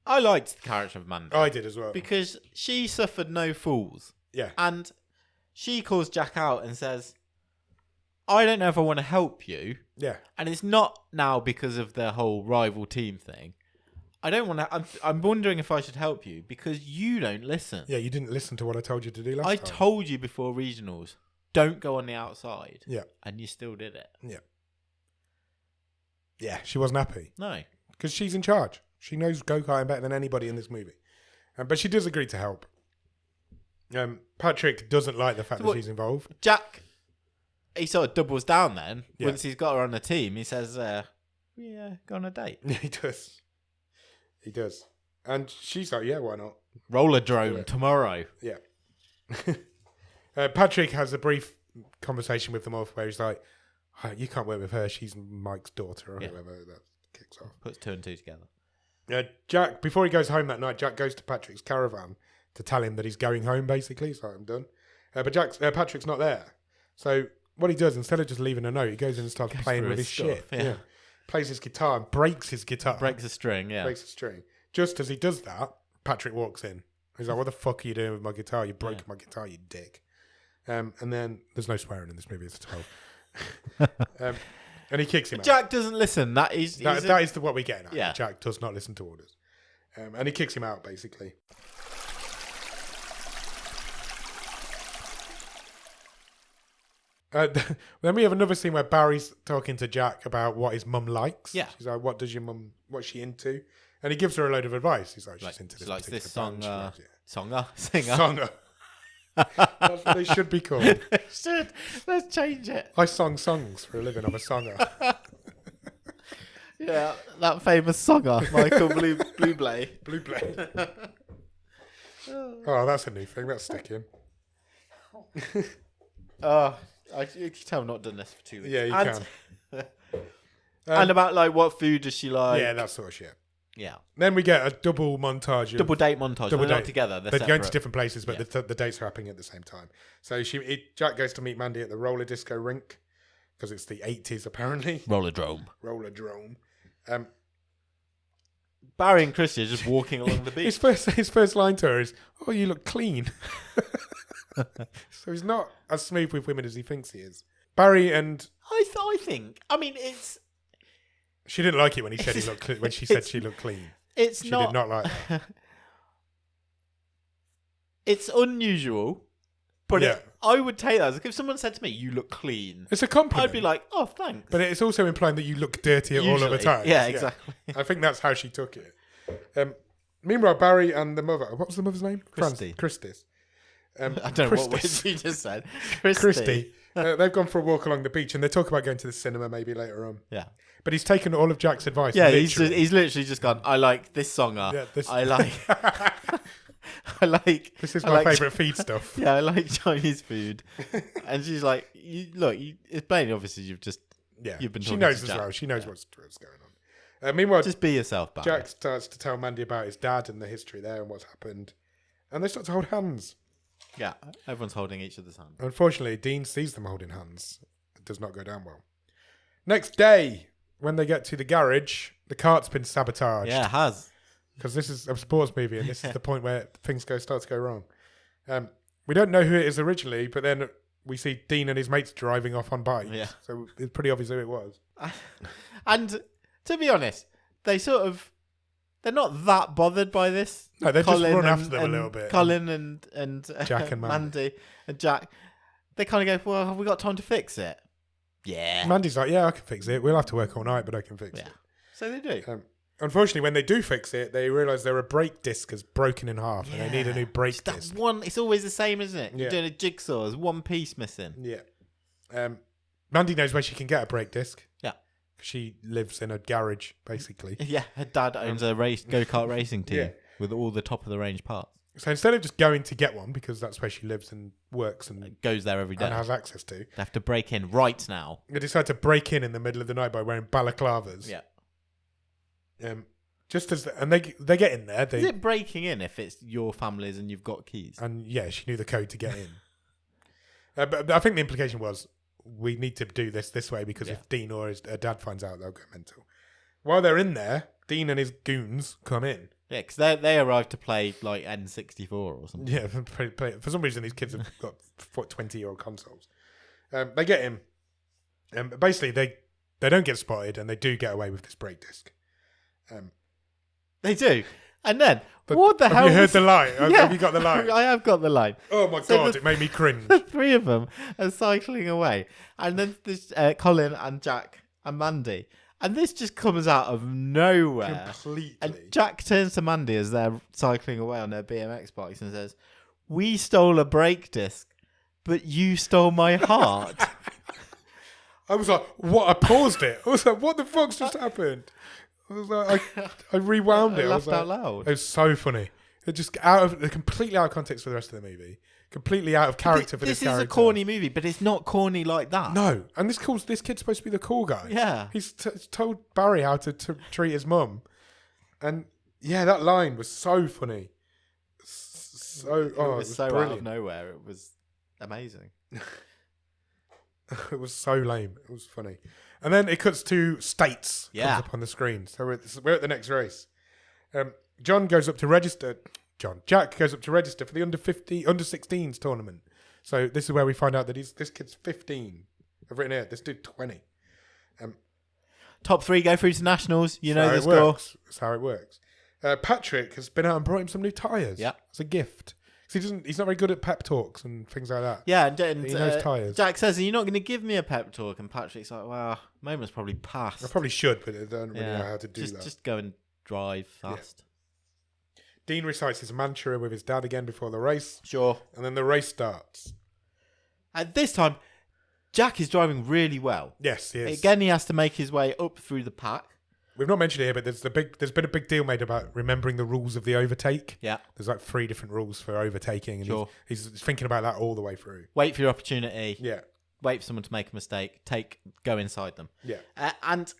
I liked the character of Mandy. I did as well. Because she suffered no fools. Yeah. And she calls Jack out and says, I don't know if I want to help you. Yeah. And it's not now because of the whole rival team thing. I don't want to. I'm wondering if I should help you because you don't listen. Yeah, you didn't listen to what I told you to do last I time. told you before regionals, don't go on the outside. Yeah. And you still did it. Yeah. Yeah, she wasn't happy. No. Because she's in charge. She knows go-karting better than anybody in this movie. But she does agree to help. Patrick doesn't like the fact that she's involved. Jack, he sort of doubles down then. Yeah. Once he's got her on the team, he says, yeah, go on a date. Yeah, he does. He does. And she's like, yeah, why not? Roller drone tomorrow. Yeah. Patrick has a brief conversation with them off where he's like, oh, you can't work with her. She's Mike's daughter or whoever. That kicks off. Puts two and two together. Jack, before he goes home that night, Jack goes to Patrick's caravan to tell him that he's going home, basically. He's like, I'm done. But Patrick's not there. So what he does, instead of just leaving a note, he goes in and starts playing with his shit. Yeah. Plays his guitar and breaks his guitar. Breaks a string, yeah. Breaks a string. Just as he does that, Patrick walks in. He's like, what the fuck are you doing with my guitar? You broke my guitar, you dick. And then there's no swearing in this movie, it's told. And he kicks him out. Jack doesn't listen. That is what we get now. Yeah. Jack does not listen to orders. And he kicks him out, basically. Then we have another scene where Barry's talking to Jack about what his mum likes. Yeah. She's like, what's she into? And he gives her a load of advice. He's like, she's into this likes particular this song, band. singer. Songer. That's what they should be called. Let's change it. I sung songs for a living. I'm a songer. Yeah, that famous songer, Michael Bublé. Bublé. Oh, that's a new thing. That's sticking. You can tell I've not done this for 2 weeks. Yeah, you can. And about like what food does she like? Yeah, that sort of shit. Yeah. Then we get a double montage. Double date montage. They're not together. They're going to separate. different places, but the dates are happening at the same time. So Jack goes to meet Mandy at the roller disco rink because it's the 80s apparently. Rollerdrome. Barry and Christy are just walking along the beach. His first line to her is, "Oh, you look clean." So he's not as smooth with women as he thinks he is. Barry and I think. I mean, it's. She didn't like it when he said he looked when she said she looked clean. She did not like that. It's unusual, but I would take that as if someone said to me, "You look clean." It's a compliment. I'd be like, "Oh, thanks." But it's also implying that you look dirty all of the time. Yeah, exactly. I think that's how she took it. Meanwhile, Barry and the mother. What was the mother's name? Christy. Christis. I don't know what word you just said. Christy. They've gone for a walk along the beach and they talk about going to the cinema maybe later on. Yeah. But he's taken all of Jack's advice. Yeah, he's literally just gone, I like this songer. Yeah, I like... This is my favourite feed stuff. Yeah, I like Chinese food. And she's like, it's plain obviously you've been talking she knows to as Jack. well. She knows what's going on. Meanwhile, just be yourself, Barry. Jack starts to tell Mandy about his dad and the history there and what's happened. And they start to hold hands. Yeah, everyone's holding each other's hand. Unfortunately, Dean sees them holding hands. It does not go down well. Next day, when they get to the garage, the cart's been sabotaged. Yeah, it has. Because this is a sports movie and this is the point where things start to go wrong. We don't know who it is originally, but then we see Dean and his mates driving off on bikes. Yeah. So it's pretty obvious who it was. And to be honest, they're not that bothered by this. No, they just run after them a little bit. Colin and Jack and Mandy and Jack. They kind of go, well, have we got time to fix it? Yeah. Mandy's like, yeah, I can fix it. We'll have to work all night, but I can fix it. So they do. Unfortunately, when they do fix it, they realise their brake disc is broken in half and they need a new brake disc. It's always the same, isn't it? You're doing a jigsaw. There's one piece missing. Yeah. Mandy knows where she can get a brake disc. Yeah. She lives in a garage, basically. Yeah, her dad owns a go-kart racing team with all the top-of-the-range parts. So instead of just going to get one, because that's where she lives and works and goes there every day and has access to, they have to break in right now. They decide to break in the middle of the night by wearing balaclavas. Yeah. They get in there. Is it breaking in if it's your family's and you've got keys? And yeah, she knew the code to get in. But I think the implication was we need to do this way because if Dean or his dad finds out, they'll go mental. While they're in there, Dean and his goons come in. Yeah, because they arrive to play like N64 or something. Yeah, for some reason these kids have got 20-year-old consoles. They get him. Basically, they don't get spotted and they do get away with this brake disc. They do. And then, what the hell? Have you heard the line? Have you got the line? I have got the line. Oh my God, it made me cringe. The three of them are cycling away. And then there's Colin and Jack and Mandy. And this just comes out of nowhere. Completely. And Jack turns to Mandy as they're cycling away on their BMX bikes and says, "We stole a brake disc, but you stole my heart." I was like, what? I paused it. I was like, what the fuck's just happened? I was like, I rewound it. I laughed was out loud. It was so funny. It just completely out of context for the rest of the movie. Completely out of character for this character. This is a corny movie, but it's not corny like that. No, and this kid's supposed to be the cool guy. Yeah, he's told Barry how to treat his mum, and yeah, that line was so funny. It was so brilliant. Out of nowhere. It was amazing. It was so lame. It was funny, and then it cuts to States. Comes up on the screen. So we're at the next race. Jack goes up to register for the under 16s tournament. So this is where we find out that this kid's 15. I've written here, this dude 20. Top 3 go through to nationals. You know the score. That's how it works. Patrick has been out and brought him some new tyres. Yeah, as a gift. He's not very good at pep talks and things like that. Yeah, and he knows tyres. Jack says, "Are you not going to give me a pep talk?" And Patrick's like, "Well, moment's probably passed. I probably should, but I don't really know how to do that. Just go and drive fast." Yeah. Dean recites his mantra with his dad again before the race. Sure. And then the race starts. At this time, Jack is driving really well. Yes, he is. Again, he has to make his way up through the pack. We've not mentioned it here, but there's been a big deal made about remembering the rules of the overtake. Yeah. There's like 3 different rules for overtaking, and he's thinking about that all the way through. Wait for your opportunity. Yeah. Wait for someone to make a mistake. Go inside them. Yeah. And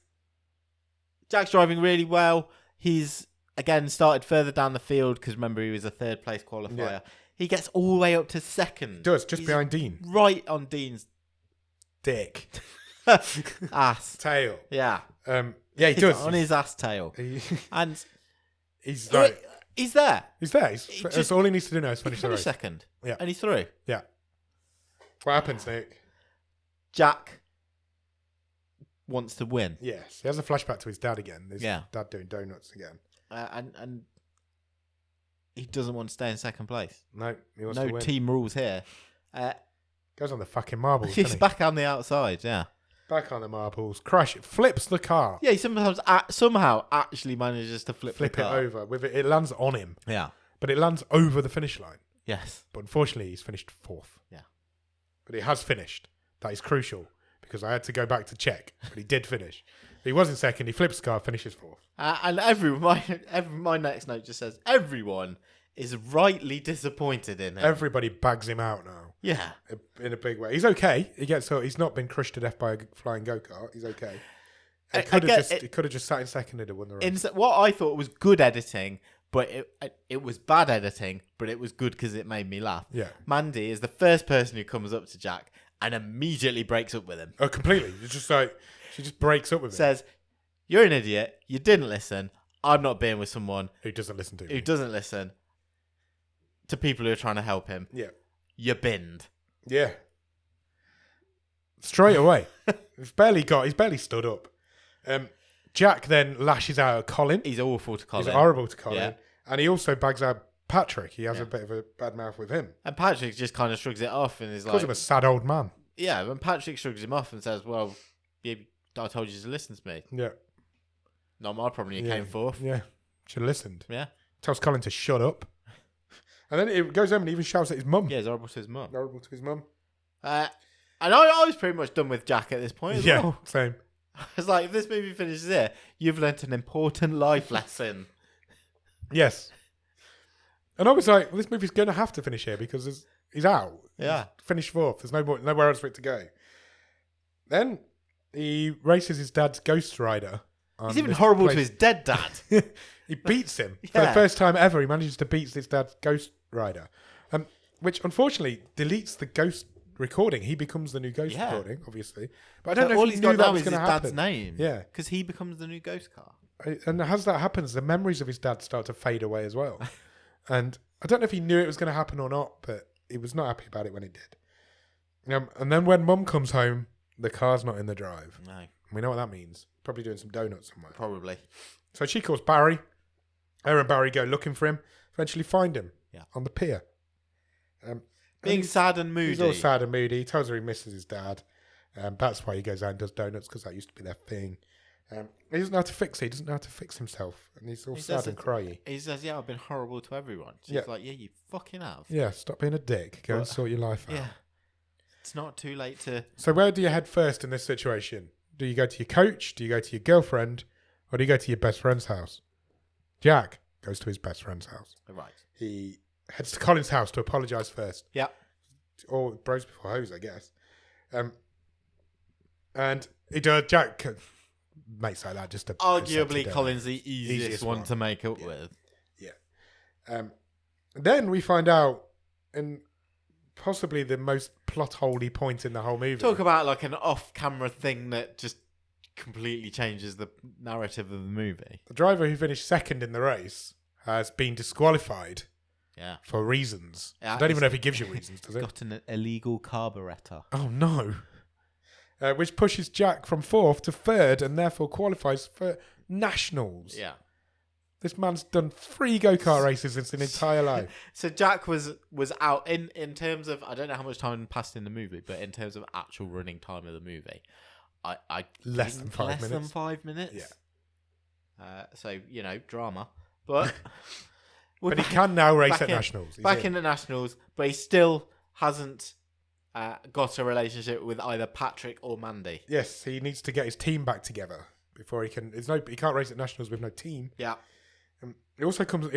Jack's driving really well. He's, again, started further down the field because, remember, he was a third place qualifier. Yeah. He gets all the way up to second. Just behind Dean. Right on Dean's dick. Ass. Tail. Yeah. Yeah, he does. On his ass tail. And he's like... He's there. He's there. That's all he needs to do now is finish the race. Second. Yeah. And he's through. Yeah. What happens, Nick? Jack wants to win. Yes. He has a flashback to his dad again. His dad doing donuts again. And he doesn't want to stay in second place. No, he wants to win. No team rules here. Goes on the fucking marbles. He's back on the outside, yeah. Back on the marbles. Crash it. Flips the car. Yeah, he somehow actually manages to flip it over. With it lands on him. Yeah. But it lands over the finish line. Yes. But unfortunately, he's finished 4th. Yeah. But it has finished. That is crucial because I had to go back to check. But he did finish. He was in second. He flips the car, finishes 4th. And my next note just says, everyone is rightly disappointed in him. Everybody bags him out now. Yeah. In a big way. He's okay. He's not been crushed to death by a flying go-kart. He's okay. He could have just sat in second and won the race. What I thought was good editing, but it was bad editing, but it was good because it made me laugh. Yeah. Mandy is the first person who comes up to Jack and immediately breaks up with him. Oh, completely. It's just like, she just breaks up with him. Says, "You're an idiot. You didn't listen. I'm not being with someone who doesn't listen to me. Who doesn't listen to people who are trying to help him. Yeah. You're binned." Yeah. Straight away. He's barely stood up. Jack then lashes out at Colin. He's awful to Colin. He's horrible to Colin. Yeah. And he also bags out Patrick. He has a bit of a bad mouth with him. And Patrick just kind of shrugs it off and is Calls him a sad old man. Yeah, when Patrick shrugs him off and says, well, I told you to listen to me. Yeah. Not my problem, you came forth. Yeah. Should have listened. Yeah. Tells Colin to shut up. And then it goes home and even shouts at his mum. Yeah, it's horrible to his mum. Horrible to his mum. And I was pretty much done with Jack at this point as well. Same. I was like, if this movie finishes here, you've learnt an important life lesson. Yes. And I was like, well, this movie's going to have to finish here because he's out. Yeah. He's finished fourth. There's nowhere else for it to go. Then he races his dad's Ghost Rider. He's even horrible to his dead dad. He beats him. For the first time ever, he manages to beat his dad's Ghost Rider. Which unfortunately deletes the Ghost recording. He becomes the new Ghost recording, obviously. But I don't know all if he's he got knew that now was is going his to happen. dad's name. Yeah. Because he becomes the new ghost car. And as that happens, the memories of his dad start to fade away as well. And I don't know if he knew it was going to happen or not, but he was not happy about it when it did. And then when Mum comes home, the car's not in the drive. No. We know what that means. Probably doing some donuts somewhere. Probably. So she calls Barry. Her and Barry go looking for him. Eventually find him on the pier. Being sad and moody. He's all sad and moody. He tells her he misses his dad. That's why he goes out and does donuts, because that used to be their thing. He doesn't know how to fix it. He doesn't know how to fix himself. And he's all sad and cryy. He says, I've been horrible to everyone. She's like, you fucking have. Yeah, stop being a dick. Go and sort your life out. Yeah. It's not too late to... So where do you head first in this situation? Do you go to your coach? Do you go to your girlfriend? Or do you go to your best friend's house? Jack goes to his best friend's house. Right. He heads to Colin's house to apologise first. Yeah. Or bros before hoes, I guess. And he does. Jack makes like that just to... Arguably, Colin's the easiest one to make up with. Yeah. Then we find out, in possibly the most plot-holey point in the whole movie. Talk about like an off-camera thing that just completely changes the narrative of the movie. The driver who finished second in the race has been disqualified for reasons. I don't even know if he gives you reasons, does it? Got an illegal carburettor. Oh, no. Which pushes Jack from fourth to third and therefore qualifies for nationals. Yeah. This man's done 3 go-kart races in his entire life. So Jack was out in terms of, I don't know how much time passed in the movie, but in terms of actual running time of the movie, I less than 5 minutes. Less than 5 minutes. Yeah. So drama, but but he can now race at nationals. He's back in the nationals, but he still hasn't got a relationship with either Patrick or Mandy. Yes, he needs to get his team back together before he can. He can't race at nationals with no team. Yeah. It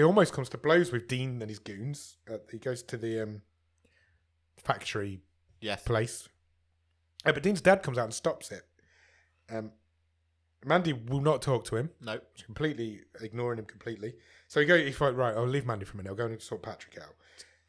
almost comes to blows with Dean and his goons. He goes to the factory place. But Dean's dad comes out and stops it. Mandy will not talk to him. No. She's completely ignoring him completely. So he's like, right, I'll leave Mandy for a minute. I'll go and sort Patrick out.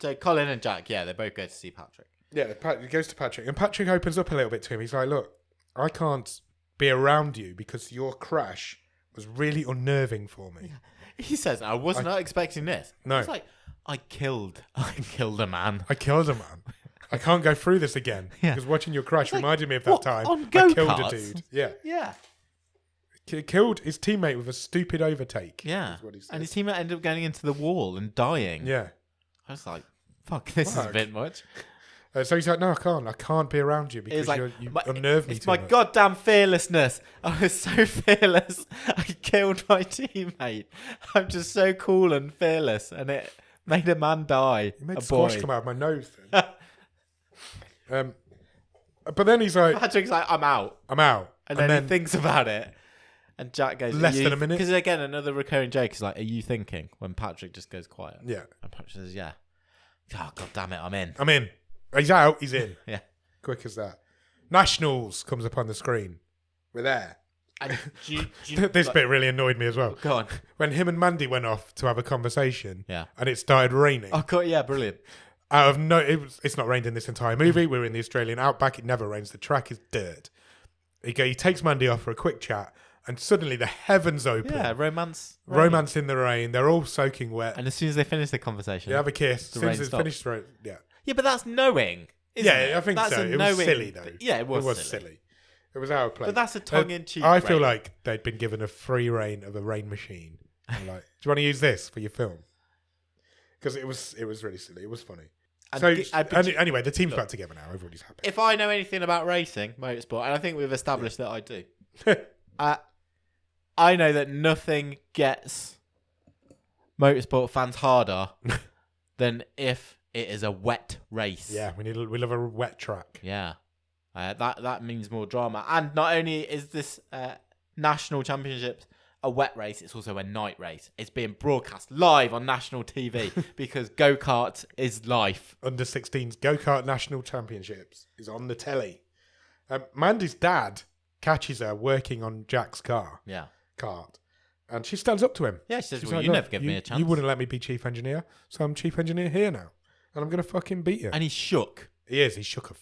So Colin and Jack, they both go to see Patrick. Yeah, he goes to Patrick. And Patrick opens up a little bit to him. He's like, look, I can't be around you because your crash was really unnerving for me. He says, I was not expecting this. No. It's like, I killed a man. I killed a man. I can't go through this again. Because watching your crash reminded me of that time. On I killed go-karts? a dude. Yeah. Yeah. Killed his teammate with a stupid overtake. Yeah. Is what he said. And his teammate ended up getting into the wall and dying. Yeah. I was like, fuck, this is a bit much. So he's like, no, I can't be around you because like, you unnerve me it's too my much. goddamn fearlessness. I was so fearless. I killed my teammate. I'm just so cool and fearless. And it made a man die. You made squash come out of my nose then. But then he's like... Patrick's like, I'm out. And then he thinks about it. And Jack goes... Less than a minute? Because again, another recurring joke is like, are you thinking? When Patrick just goes quiet. Yeah. And Patrick says, yeah. Oh, God damn it, I'm in. I'm in. He's out, he's in. Yeah. Quick as that. Nationals comes up on the screen. We're there. And this bit really annoyed me as well. Go on. When him and Mandy went off to have a conversation, yeah, and it started raining. Oh God, yeah, brilliant. Out of it's not rained in this entire movie. We're in the Australian outback. It never rains. The track is dirt. He takes Mandy off for a quick chat, and suddenly the heavens open. Yeah, romance. Romance in the rain. They're all soaking wet. And as soon as they finish the conversation, they have a kiss. As soon as it's finished, yeah. Yeah, but that's knowing. Isn't it? I think that's so. It was silly though. Yeah, it was silly. It was our play. But that's a tongue-in-cheek. I feel like they'd been given a free reign of a rain machine. I'm like, do you want to use this for your film? because it was really silly. It was funny. And Anyway, the team's back together now. Everybody's happy. If I know anything about racing, motorsport, and I think we've established that I do, I know that nothing gets motorsport fans harder than if it is a wet race. Yeah, we love a wet track. Yeah, that means more drama. And not only is this national championships a wet race, it's also a night race. It's being broadcast live on national TV because go-kart is life. Under 16s go-kart national championships is on the telly. Mandy's dad catches her working on Jack's kart, and she stands up to him. Yeah, she says, "Well, you never give me a chance. You wouldn't let me be chief engineer, so I'm chief engineer here now, and I'm going to fucking beat you." And he's shook. He is. He's shooketh.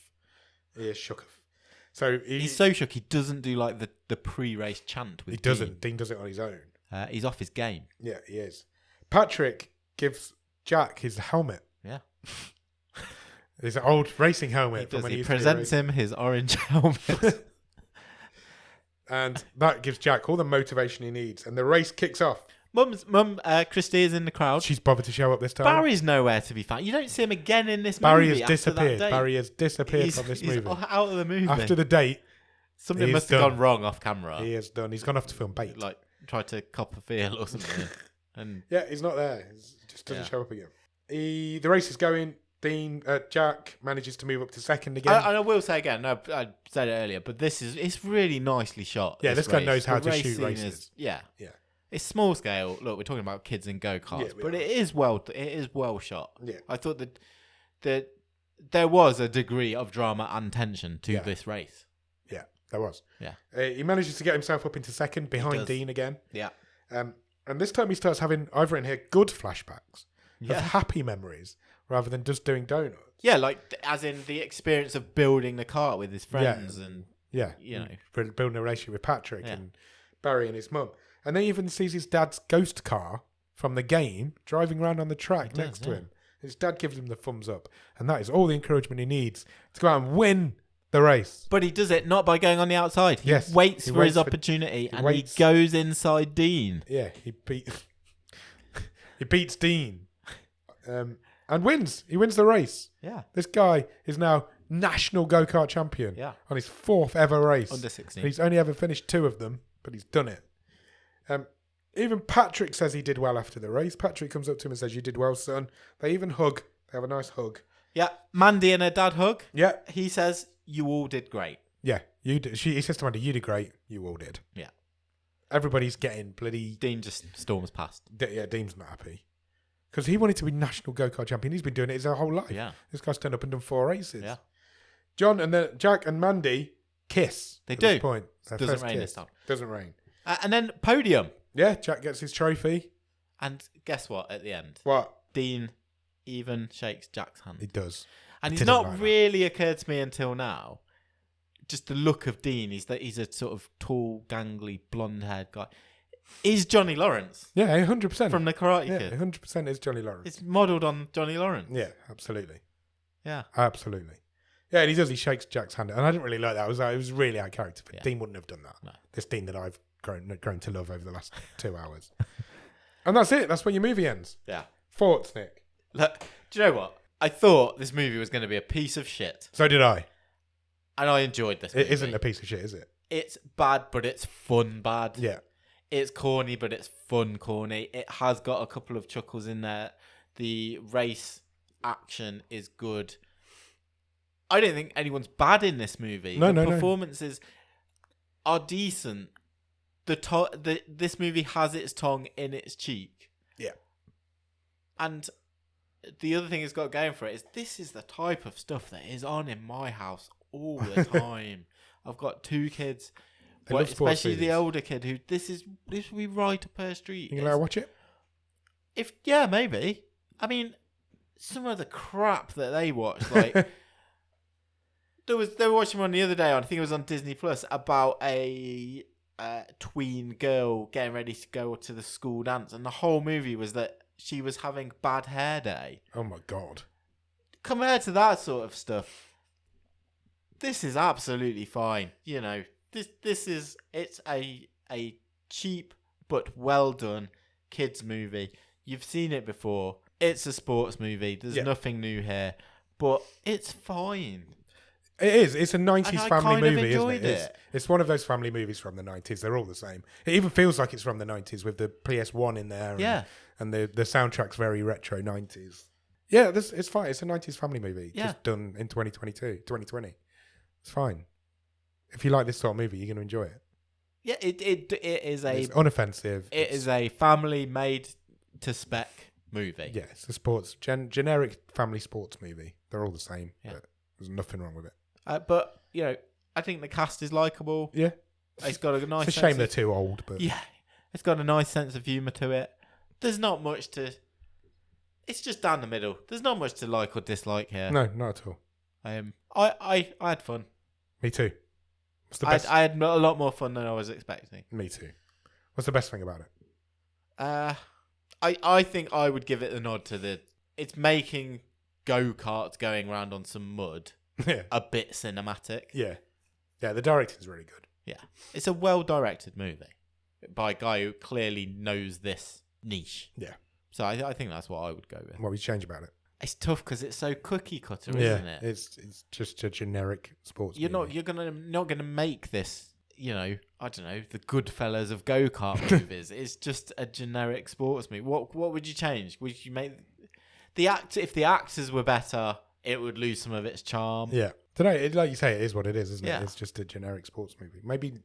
He is shooketh. So he's so shook he doesn't do like the pre-race chant with He doesn't. Dean does it on his own. He's off his game. Yeah, he is. Patrick gives Jack his helmet. Yeah. His old racing helmet. He presents him his orange helmet. And that gives Jack all the motivation he needs. And the race kicks off. Mum, Christy is in the crowd. She's bothered to show up this time. Barry's nowhere to be found. You don't see him again in this movie. Barry has disappeared from this movie. He's out of the movie. After the date. Something must have gone wrong off camera. He is done. He's gone off to film Bait. Like, tried to cop a feel or something. And yeah, he's not there. He just doesn't show up again. The race is going. Jack manages to move up to second again. And I will say again, no, I said it earlier, but it's really nicely shot. Yeah, this guy knows how to shoot races. Yeah. It's small scale. Look, we're talking about kids in go-karts, but it is well shot. Yeah. I thought that there was a degree of drama and tension to this race. Yeah, there was. Yeah. He manages to get himself up into second behind Dean again. Yeah. And this time he starts having, I've written here, good flashbacks of happy memories rather than just doing donuts. Yeah, like as in the experience of building the kart with his friends and you know, building a relationship with Patrick and Barry and his mum. And then he even sees his dad's ghost car from the game driving around on the track next to him. His dad gives him the thumbs up. And that is all the encouragement he needs to go out and win the race. But he does it not by going on the outside. He waits for his opportunity and he goes inside Dean. Yeah, he beats Dean. And wins. He wins the race. Yeah. This guy is now national go-kart champion on his 4th ever race. Under 16. He's only ever finished 2 of them, but he's done it. Even Patrick says he did well after the race. Patrick comes up to him and says, "You did well, son." They even hug. They have a nice hug. Yeah. Mandy and her dad hug. Yeah. He says, "You all did great." Yeah. You did. He says to Mandy, "You did great. You all did." Yeah. Everybody's getting bloody... Dean just storms past. Yeah, Dean's not happy. Because he wanted to be national go-kart champion. He's been doing it his whole life. Yeah. This guy's turned up and done 4 races. Yeah. John and then Jack and Mandy kiss. They do. This point. Doesn't rain this time. Doesn't rain. And then podium. Yeah, Jack gets his trophy. And guess what? At the end, what? Dean even shakes Jack's hand. He does. And it's not really occurred to me until now. Just the look of Dean. He's a sort of tall, gangly, blonde-haired guy. Is Johnny Lawrence. Yeah, 100%. From the Karate Kid. 100% is Johnny Lawrence. It's modelled on Johnny Lawrence. Yeah, absolutely. Yeah. Absolutely. Yeah, and he does. He shakes Jack's hand. And I didn't really like that. It was really out of character. But Dean wouldn't have done that. No. This Dean that I've grown to love over the last 2 hours. And that's it. That's where your movie ends. Yeah. Thoughts, Nick? Look, do you know what? I thought this movie was going to be a piece of shit. So did I. And I enjoyed this movie. It isn't a piece of shit, is it? It's bad, but it's fun bad. Yeah. It's corny, but it's fun corny. It has got a couple of chuckles in there. The race action is good. I don't think anyone's bad in this movie. The performances are decent. This movie has its tongue in its cheek. Yeah. And the other thing it's got going for it is this is the type of stuff that is on in my house all the time. I've got 2 kids, especially the older kid who this will be right up her street. You gonna watch it? Maybe. I mean, some of the crap that they watch, like they were watching one the other day. I think it was on Disney Plus about a tween girl getting ready to go to the school dance, and the whole movie was that she was having bad hair day. Oh my god! Compared to that sort of stuff, this is absolutely fine. You know, it's a cheap but well done kids movie. You've seen it before. it's a sports movie. There's nothing new here, but it's fine. It is. It's a 90s family movie, isn't it? It. It's one of those family movies from the 90s. They're all the same. It even feels like it's from the 90s with the PS1 in there. And the soundtrack's very retro 90s. Yeah, it's fine. It's a 90s family movie. Just done in 2020. It's fine. If you like this sort of movie, you're going to enjoy it. Yeah, it is it's unoffensive. It is a family made to spec movie. Yeah, it's a sports generic family sports movie. They're all the same. Yeah. But there's nothing wrong with it. But I think the cast is likable. Yeah, it's got a nice. It's a shame they're too old, but it's got a nice sense of humour to it. There's not much to. It's just down the middle. There's not much to like or dislike here. No, not at all. I had fun. Me too. What's the best? I had a lot more fun than I was expecting. Me too. What's the best thing about it? I think I would give it a nod to it's making go-karts going around on some mud a bit cinematic. Yeah. Yeah, the directing's really good. Yeah. It's a well-directed movie by a guy who clearly knows this niche. Yeah. So I think that's what I would go with. What would you change about it? It's tough because it's so cookie cutter, isn't it? It's just a generic sports movie. You're not gonna make this, I don't know, the Goodfellas of go-kart movies. It's just a generic sports movie. What would you change? Would you make if the actors were better, it would lose some of its charm. Yeah. Today, like you say, it is what it is, isn't it? It's just a generic sports movie. Maybe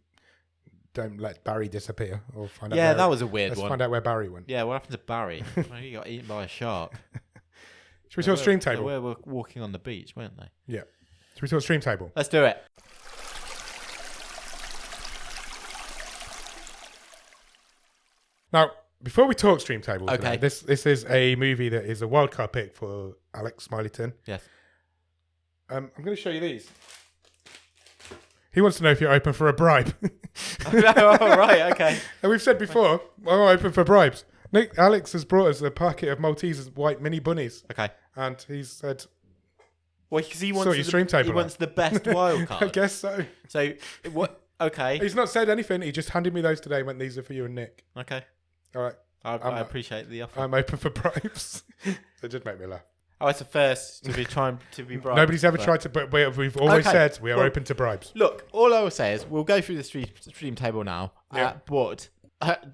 don't let Barry disappear or find out. Yeah, that was a weird one. Let's find out where Barry went. Yeah, what happened to Barry? He got eaten by a shark. Should we talk stream table? They were walking on the beach, weren't they? Yeah. Should we talk stream table? Let's do it. Now, before we talk stream table, today, this is a movie that is a wildcard pick for Alex Smileyton. Yes. I'm going to show you these. He wants to know if you're open for a bribe. Oh, right, okay. And we've said before, we're open for bribes. Alex has brought us a packet of Maltese white mini bunnies. Okay. And he said... Well, because he wants the best wild card. I guess so. So, what? Okay. He's not said anything. He just handed me those today and went, these are for you and Nick. Okay. All right. I appreciate the offer. I'm open for bribes. It just made me laugh. Oh, it's a first to be trying to be bribed. Nobody's ever tried to, but we've always said we are open to bribes. Look, all I will say is we'll go through the stream table now. Yeah. But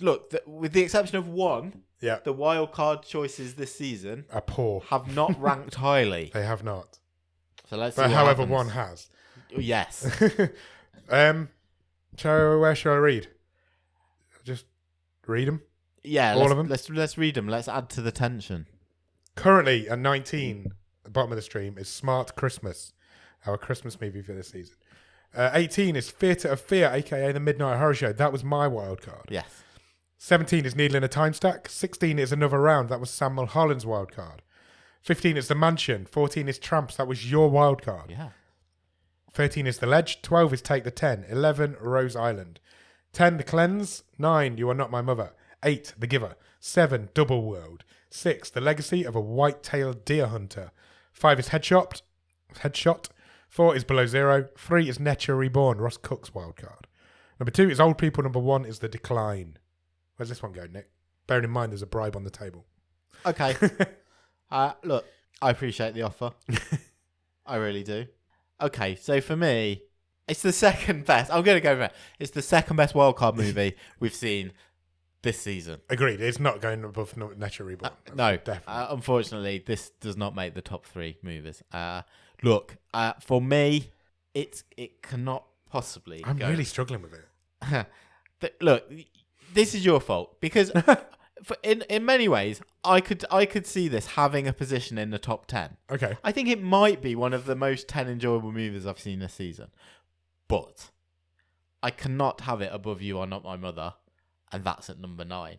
look, with the exception of one, the wild card choices this season are poor. Have not ranked highly. They have not. So let's. But see however, happens. one has. Yes. Where shall I read? Just read them. Yeah, all of them. Let's read them. Let's add to the tension. Currently at 19, at the bottom of the stream, is Smart Christmas, our Christmas movie for this season. 18 is Theatre of Fear, aka The Midnight Horror Show. That was my wild card. Yes. 17 is Needle in a Time Stack. 16 is Another Round. That was Sam Mulholland's wild card. 15 is The Mansion. 14 is Tramps. That was your wild card. Yeah. 13 is The Ledge. 12 is Take the 10. 11, Rose Island. 10, The Cleanse. 9, You Are Not My Mother. 8, The Giver. 7, Double World. 6, The Legacy of a White-Tailed Deer Hunter. 5 is Headshot. 4 is Below Zero. 3 is Nature Reborn, Ross Cook's wildcard. Number 2 is Old People. Number 1 is The Decline. Where's this one go, Nick? Bearing in mind there's a bribe on the table. Okay. Look, I appreciate the offer. I really do. Okay, so for me, it's the second best. I'm going to go for it. It's the second best wildcard movie we've seen this season. Agreed. It's not going above Nature Reborn. No, definitely. Unfortunately, this does not make the top 3 movies. Look, for me, it cannot possibly. I'm really struggling with it. Look, this is your fault because in many ways, I could see this having a position in the top 10. Okay. I think it might be one of the most 10 enjoyable movies I've seen this season, but I cannot have it above You Are Not My Mother. And that's at number 9.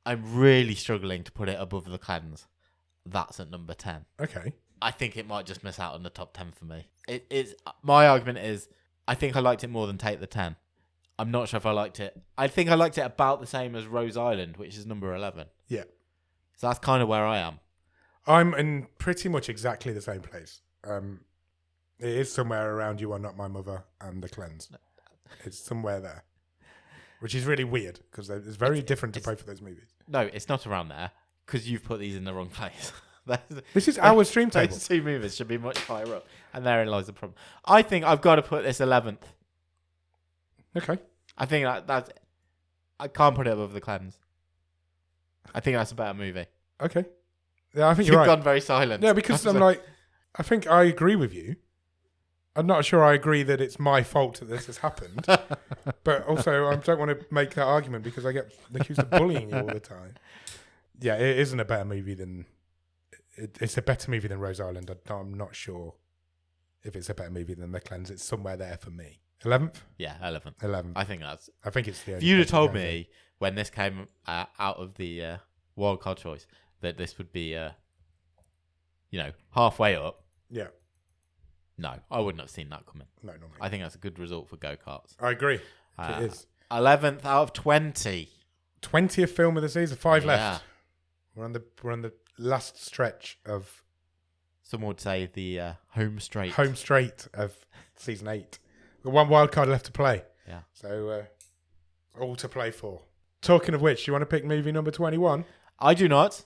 I'm really struggling to put it above The Cleanse. That's at number 10. Okay. I think it might just miss out on the top 10 for me. My argument is, I think I liked it more than Take the 10. I'm not sure if I liked it. I think I liked it about the same as Rose Island, which is number 11. Yeah. So that's kind of where I am. I'm in pretty much exactly the same place. It is somewhere around You Are Not My Mother and The Cleanse. It's somewhere there. Which is really weird because it's very different to pay for those movies. No, it's not around there because you've put these in the wrong place. This is our stream table. Those two movies should be much higher up, and therein lies the problem. I think I've got to put this 11th. Okay. I think that's. I can't put it above The Cleanse. I think that's a better movie. Okay. Yeah, I think you're right. You've gone very silent. Yeah, because I'm like, I think I agree with you. I'm not sure I agree that it's my fault that this has happened. But also, I don't want to make that argument because I get accused of bullying you all the time. Yeah, it isn't a better movie than... It's a better movie than Rose Island. I'm not sure if it's a better movie than The Cleanse. It's somewhere there for me. 11th? Yeah, 11th. 11th. I think it's the only... If you'd have told me when this came out of the wildcard choice that this would be, halfway up. Yeah. No, I wouldn't have seen that coming. No, not me. I think that's a good result for go-karts. I agree. It is. 11th out of 20. 20th film of the season. 5 left. We're on the last stretch of... Some would say the home straight. Home straight of season 8. We've got one wild card left to play. Yeah. So, all to play for. Talking of which, you want to pick movie number 21? I do not.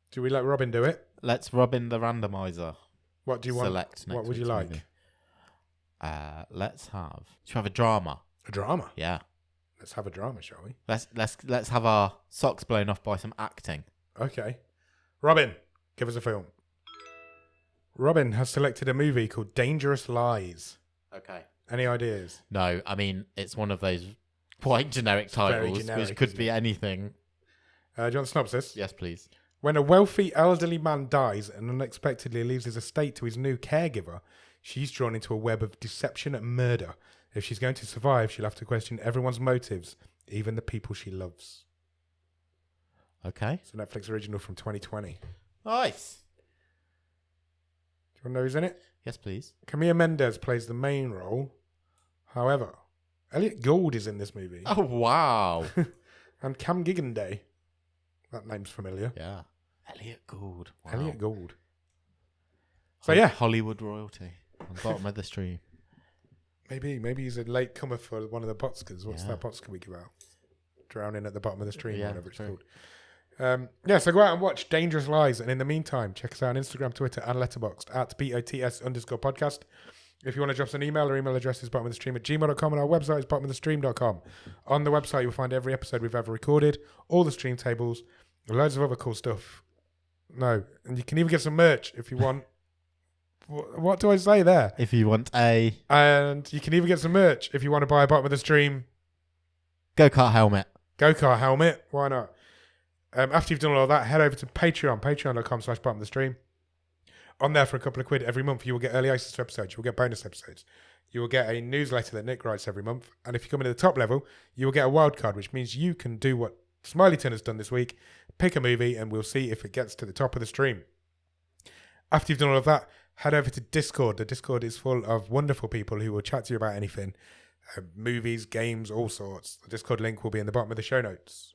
Do we let Robin do it? Let's Robin the randomizer. What do you want? Select next what would you like? Movie. Let's have. Should we have a drama? A drama? Yeah. Let's have a drama, shall we? Let's have our socks blown off by some acting. Okay. Robin, give us a film. Robin has selected a movie called Dangerous Lies. Okay. Any ideas? No, I mean, it's one of those quite generic titles, generic, which could be anything. Do you want the synopsis? Yes, please. When a wealthy elderly man dies and unexpectedly leaves his estate to his new caregiver, she's drawn into a web of deception and murder. If she's going to survive, she'll have to question everyone's motives, even the people she loves. Okay. It's a Netflix original from 2020. Nice. Do you want to know who's in it? Yes, please. Camilla Mendes plays the main role. However, Elliot Gould is in this movie. Oh, wow. And Cam Giganday. That name's familiar. Yeah. Elliot Gould. Wow. Elliot Gould. So yeah. Hollywood royalty on the bottom of the stream. Maybe he's a late comer for one of the Botskers. What's that Botsker we give out? Drowning at the bottom of the stream, whatever it's called. So go out and watch Dangerous Lies. And in the meantime, check us out on Instagram, Twitter, and Letterboxd at BOTS_podcast. If you want to drop us an email, our email address is bottomofthestream@gmail.com and our website is bottomofthestream.com. On the website, you'll find every episode we've ever recorded, all the stream tables, loads of other cool stuff. No, and you can even get some merch if you want. What do I say there? If you want a... And you can even get some merch if you want to buy a Bottom of the Stream go-kart helmet. Go-kart helmet. Why not? After you've done all that, head over to Patreon, patreon.com/bottomofthestream. On there for a couple of quid every month, you will get early access to episodes. You will get bonus episodes. You will get a newsletter that Nick writes every month. And if you come into the top level, you will get a wild card, which means you can do what Smileyton has done this week. Pick a movie and we'll see if it gets to the top of the stream. After you've done all of that, head over to Discord. The Discord is full of wonderful people who will chat to you about anything. Movies, games, all sorts. The Discord link will be in the bottom of the show notes.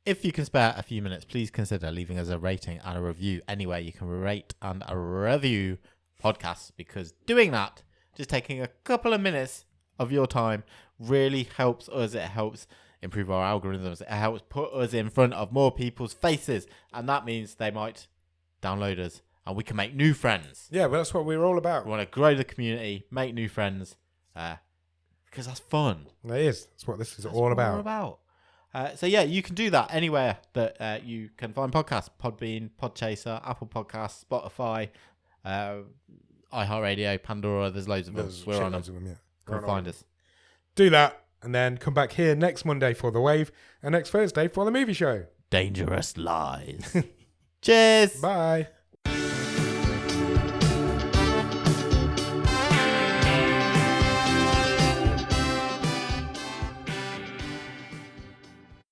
If you can spare a few minutes, please consider leaving us a rating and a review anywhere you can rate and a review podcasts, because doing that, just taking a couple of minutes of your time, really helps us. It helps improve our algorithms. It helps put us in front of more people's faces, and that means they might download us and we can make new friends. Yeah, well, that's what we're all about. We want to grow the community, make new friends, because that's fun. It is. That's what this is all about. So yeah, you can do that anywhere that you can find podcasts. Podbean, Podchaser, Apple Podcasts, Spotify, iHeartRadio, Pandora. There's loads of them. We're on them. Yeah. Come find us. Do that, and then come back here next Monday for The Wave, and next Thursday for the movie show. Dangerous Lies. Cheers. Bye.